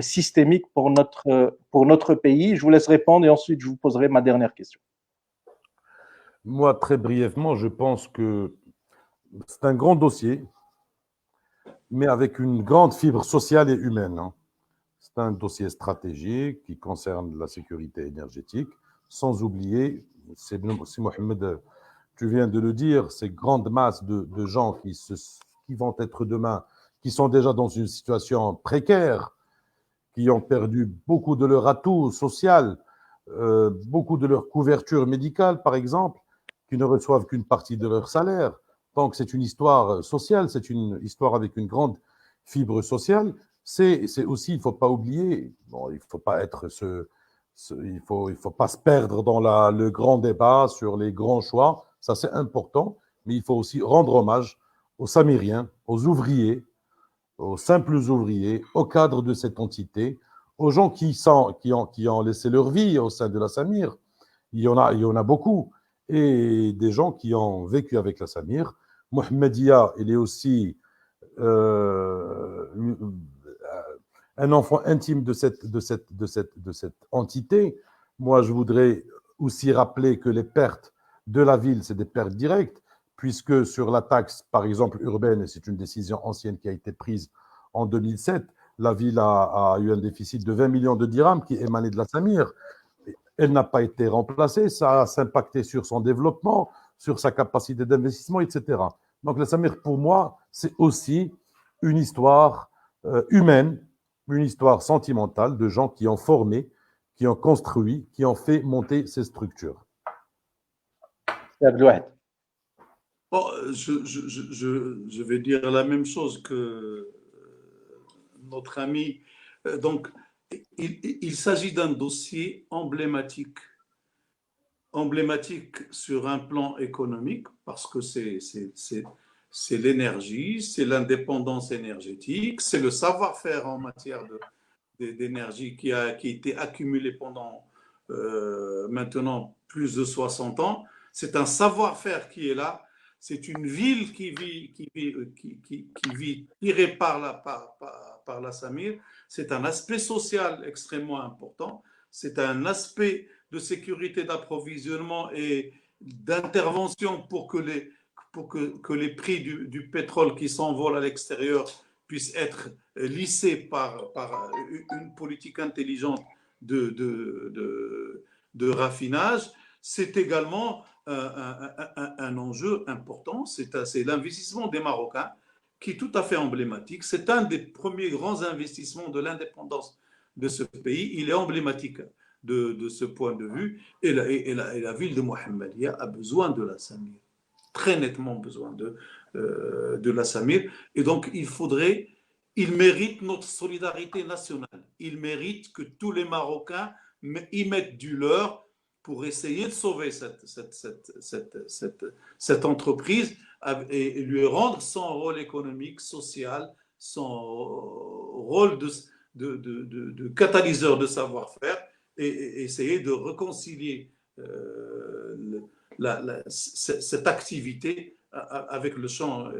systémique pour notre pays? Je vous laisse répondre et ensuite je vous poserai ma dernière question. Moi, très brièvement, je pense que c'est un grand dossier, mais avec une grande fibre sociale et humaine, hein. C'est un dossier stratégique qui concerne la sécurité énergétique, sans oublier, c'est Mohamed, tu viens de le dire, ces grandes masses de gens qui vont être demain, qui sont déjà dans une situation précaire, qui ont perdu beaucoup de leur atout social, beaucoup de leur couverture médicale, par exemple, qui ne reçoivent qu'une partie de leur salaire. Donc, c'est une histoire sociale, c'est une histoire avec une grande fibre sociale. C'est aussi, il ne faut pas oublier, bon, il ne faut pas être il faut pas se perdre dans le grand débat sur les grands choix, ça c'est important, mais il faut aussi rendre hommage aux Samiriens, aux ouvriers, aux simples ouvriers, aux cadres de cette entité, aux gens qui ont laissé leur vie au sein de la Samir. Il y en a beaucoup. Et des gens qui ont vécu avec la Samir. Mohamedia, il est aussi un enfant intime de cette entité. Moi, je voudrais aussi rappeler que les pertes de la ville, c'est des pertes directes, puisque sur la taxe, par exemple, urbaine, et c'est une décision ancienne qui a été prise en 2007, la ville a eu un déficit de 20 millions de dirhams qui émanait de la Samir. Elle n'a pas été remplacée, ça a impacté sur son développement, sur sa capacité d'investissement, etc. Donc la Samir, pour moi, c'est aussi une histoire humaine, une histoire sentimentale de gens qui ont formé, qui ont construit, qui ont fait monter ces structures. Bon, je vais dire la même chose que notre ami. Donc, il s'agit d'un dossier emblématique sur un plan économique, parce que c'est l'énergie, c'est l'indépendance énergétique, c'est le savoir-faire en matière d'énergie qui a été accumulé pendant maintenant plus de 60 ans. C'est un savoir-faire qui est là. C'est une ville qui vit tirée par la Samir. C'est un aspect social extrêmement important. C'est un aspect de sécurité d'approvisionnement et d'intervention pour que les prix du pétrole qui s'envole à l'extérieur puissent être lissés par une politique intelligente de raffinage. C'est également un enjeu important, c'est l'investissement des Marocains qui est tout à fait emblématique. C'est un des premiers grands investissements de l'indépendance de ce pays. Il est emblématique de ce point de vue. Et la ville de Mohammedia a besoin de la Samir, très nettement besoin de la Samir. Et donc, il mérite notre solidarité nationale. Il mérite que tous les Marocains y mettent du leur pour essayer de sauver cette entreprise et lui rendre son rôle économique, social, son rôle de catalyseur de savoir-faire et essayer de réconcilier cette activité avec le champ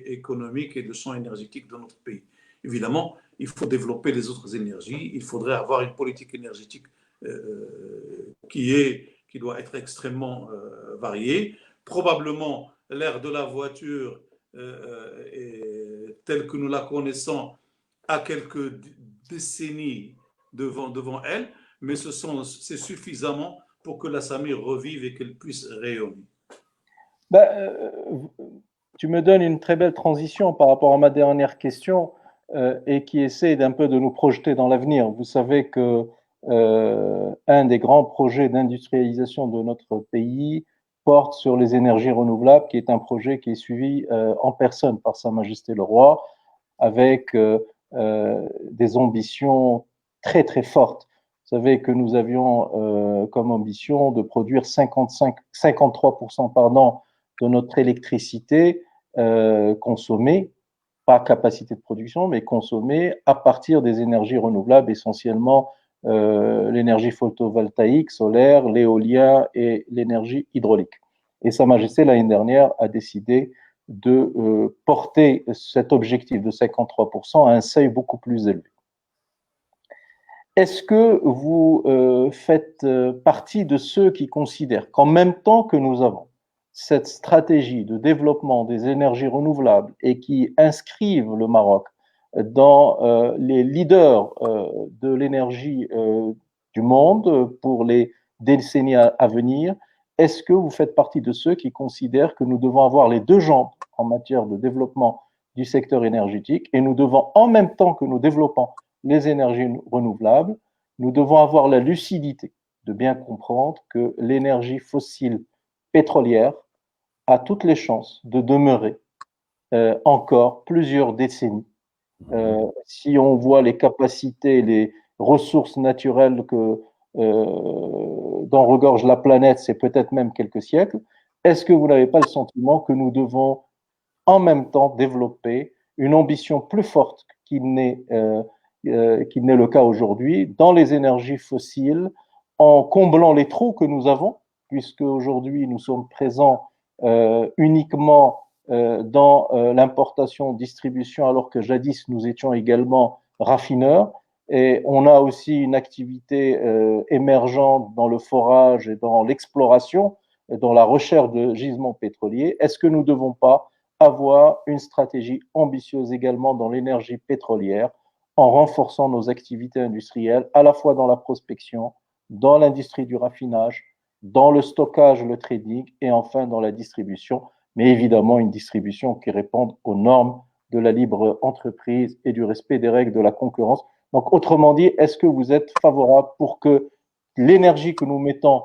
économique et le champ énergétique de notre pays. Évidemment, il faut développer les autres énergies, il faudrait avoir une politique énergétique qui doit être extrêmement variée. Probablement, l'ère de la voiture telle que nous la connaissons a quelques décennies devant elle, mais c'est suffisamment pour que la Samir revive et qu'elle puisse rayonner. Tu me donnes une très belle transition par rapport à ma dernière question et qui essaie d'un peu de nous projeter dans l'avenir. Vous savez que un des grands projets d'industrialisation de notre pays porte sur les énergies renouvelables, qui est un projet qui est suivi en personne par Sa Majesté le Roi, avec des ambitions très très fortes. Vous savez que nous avions comme ambition de produire 53% de notre électricité consommée, pas capacité de production, mais consommée à partir des énergies renouvelables, essentiellement l'énergie photovoltaïque, solaire, l'éolien et l'énergie hydraulique. Et Sa Majesté, l'année dernière, a décidé de porter cet objectif de 53% à un seuil beaucoup plus élevé. Est-ce que vous faites partie de ceux qui considèrent qu'en même temps que nous avons cette stratégie de développement des énergies renouvelables et qui inscrivent le Maroc dans les leaders de l'énergie du monde pour les décennies à venir, est-ce que vous faites partie de ceux qui considèrent que nous devons avoir les deux jambes en matière de développement du secteur énergétique et nous devons, en même temps que nous développons les énergies renouvelables, nous devons avoir la lucidité de bien comprendre que l'énergie fossile pétrolière a toutes les chances de demeurer encore plusieurs décennies. Si on voit les capacités, les ressources naturelles dont regorge la planète, c'est peut-être même quelques siècles. Est-ce que vous n'avez pas le sentiment que nous devons en même temps développer une ambition plus forte qu'il n'est le cas aujourd'hui dans les énergies fossiles, en comblant les trous que nous avons, puisque aujourd'hui nous sommes présents uniquement dans l'importation-distribution, alors que jadis nous étions également raffineurs. Et on a aussi une activité émergente dans le forage et dans l'exploration, dans la recherche de gisements pétroliers. Est-ce que nous ne devons pas avoir une stratégie ambitieuse également dans l'énergie pétrolière en renforçant nos activités industrielles, à la fois dans la prospection, dans l'industrie du raffinage, dans le stockage, le trading et enfin dans la distribution, mais évidemment une distribution qui réponde aux normes de la libre entreprise et du respect des règles de la concurrence. Donc, autrement dit, est-ce que vous êtes favorable pour que l'énergie que nous mettons,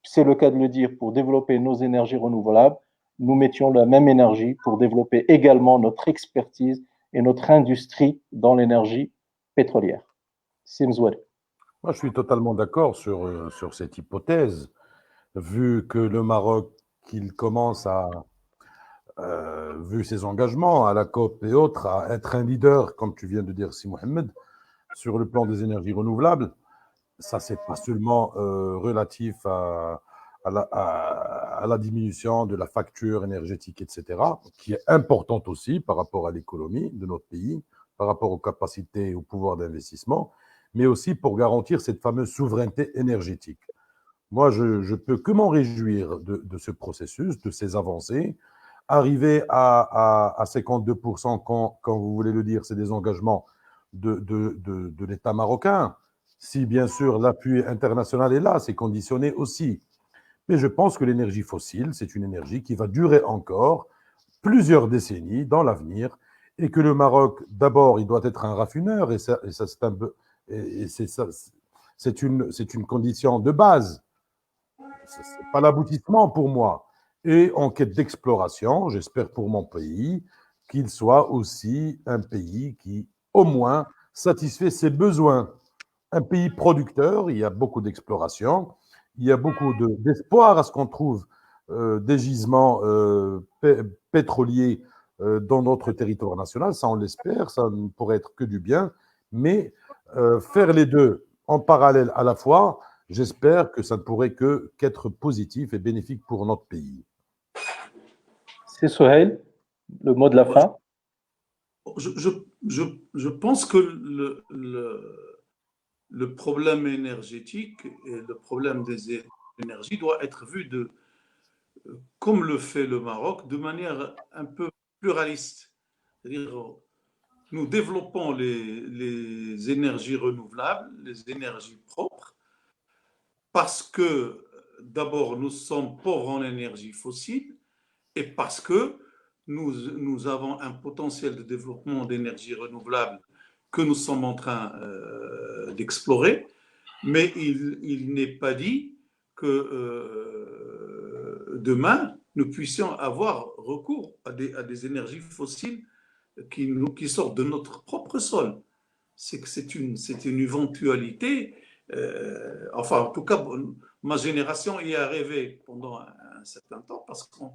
c'est le cas de le dire, pour développer nos énergies renouvelables, nous mettions la même énergie pour développer également notre expertise et notre industrie dans l'énergie pétrolière? Simzouari. Moi, je suis totalement d'accord sur cette hypothèse, vu que le Maroc, qu'il commence vu ses engagements à la COP et autres, à être un leader, comme tu viens de dire, Si Mohamed, sur le plan des énergies renouvelables. Ça, c'est pas seulement relatif à la diminution de la facture énergétique, etc., qui est importante aussi par rapport à l'économie de notre pays, par rapport aux capacités et au pouvoir d'investissement, mais aussi pour garantir cette fameuse souveraineté énergétique. Moi, je ne peux que m'en réjouir de ce processus, de ces avancées. Arriver à 52%, quand vous voulez le dire, c'est des engagements de l'État marocain. Si, bien sûr, l'appui international est là, c'est conditionné aussi. Mais je pense que l'énergie fossile, c'est une énergie qui va durer encore plusieurs décennies dans l'avenir et que le Maroc, d'abord, il doit être un raffineur et ça c'est un peu, et c'est une condition de base. Ce n'est pas l'aboutissement pour moi. Et en quête d'exploration, j'espère pour mon pays qu'il soit aussi un pays qui, au moins, satisfait ses besoins. Un pays producteur, il y a beaucoup d'exploration, il y a beaucoup d'espoir à ce qu'on trouve des gisements pétroliers dans notre territoire national. Ça, on l'espère, ça ne pourrait être que du bien. Mais faire les deux en parallèle à la fois, j'espère que ça ne pourrait qu'être positif et bénéfique pour notre pays. C'est Sohail, le mot de la fin. Je pense que le problème énergétique et le problème des énergies doit être vu comme le fait le Maroc, de manière un peu pluraliste. C'est-à-dire, nous développons les énergies renouvelables, les énergies propres, parce que d'abord nous sommes pauvres en énergie fossile et parce que nous avons un potentiel de développement d'énergie renouvelable que nous sommes en train d'explorer, mais il n'est pas dit que demain nous puissions avoir recours à des énergies fossiles qui sortent de notre propre sol. C'est une éventualité. Enfin, en tout cas, ma génération y a rêvé pendant un certain temps parce qu'on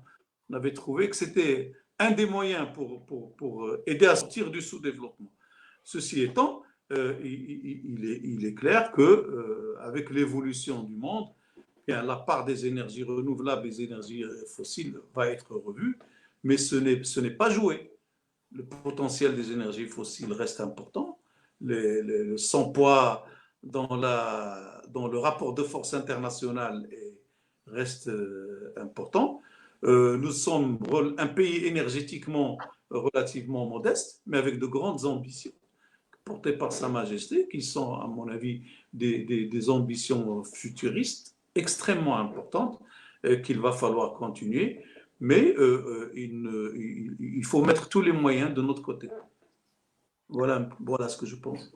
avait trouvé que c'était un des moyens pour aider à sortir du sous-développement. Ceci étant, il est clair qu'avec l'évolution du monde, bien, la part des énergies renouvelables et des énergies fossiles va être revue, mais ce n'est pas joué. Le potentiel des énergies fossiles reste important. Le sans-poids dans le rapport de force internationale reste important. Nous sommes un pays énergétiquement relativement modeste, mais avec de grandes ambitions, portées par Sa Majesté, qui sont, à mon avis, des ambitions futuristes extrêmement importantes qu'il va falloir continuer, mais il faut mettre tous les moyens de notre côté. Voilà ce que je pense.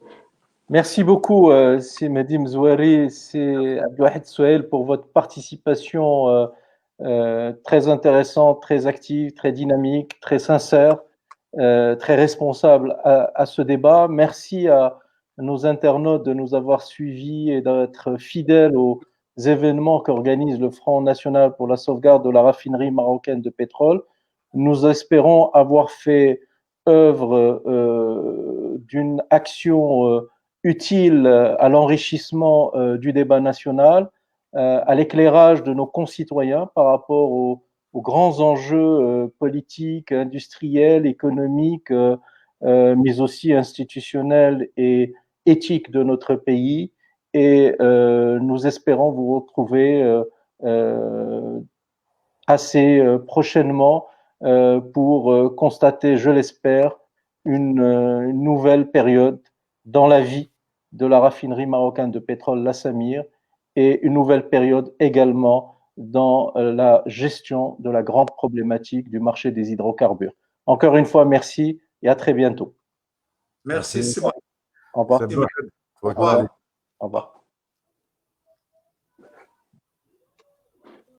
Merci beaucoup, Si Mehdi Mzouari, c'est Abdelwahed Souheil pour votre participation très intéressante, très active, très dynamique, très sincère, très responsable à ce débat. Merci à nos internautes de nous avoir suivis et d'être fidèles aux événements qu'organise le Front National pour la sauvegarde de la raffinerie marocaine de pétrole. Nous espérons avoir fait œuvre d'une action utile à l'enrichissement du débat national, à l'éclairage de nos concitoyens par rapport aux grands enjeux politiques, industriels, économiques, mais aussi institutionnels et éthiques de notre pays. Et nous espérons vous retrouver assez prochainement pour constater, je l'espère, une nouvelle période dans la vie de la raffinerie marocaine de pétrole La Samir et une nouvelle période également dans la gestion de la grande problématique du marché des hydrocarbures. Encore une fois, merci et à très bientôt. Merci, c'est bon. Au revoir. C'est bon. Au revoir. Au revoir.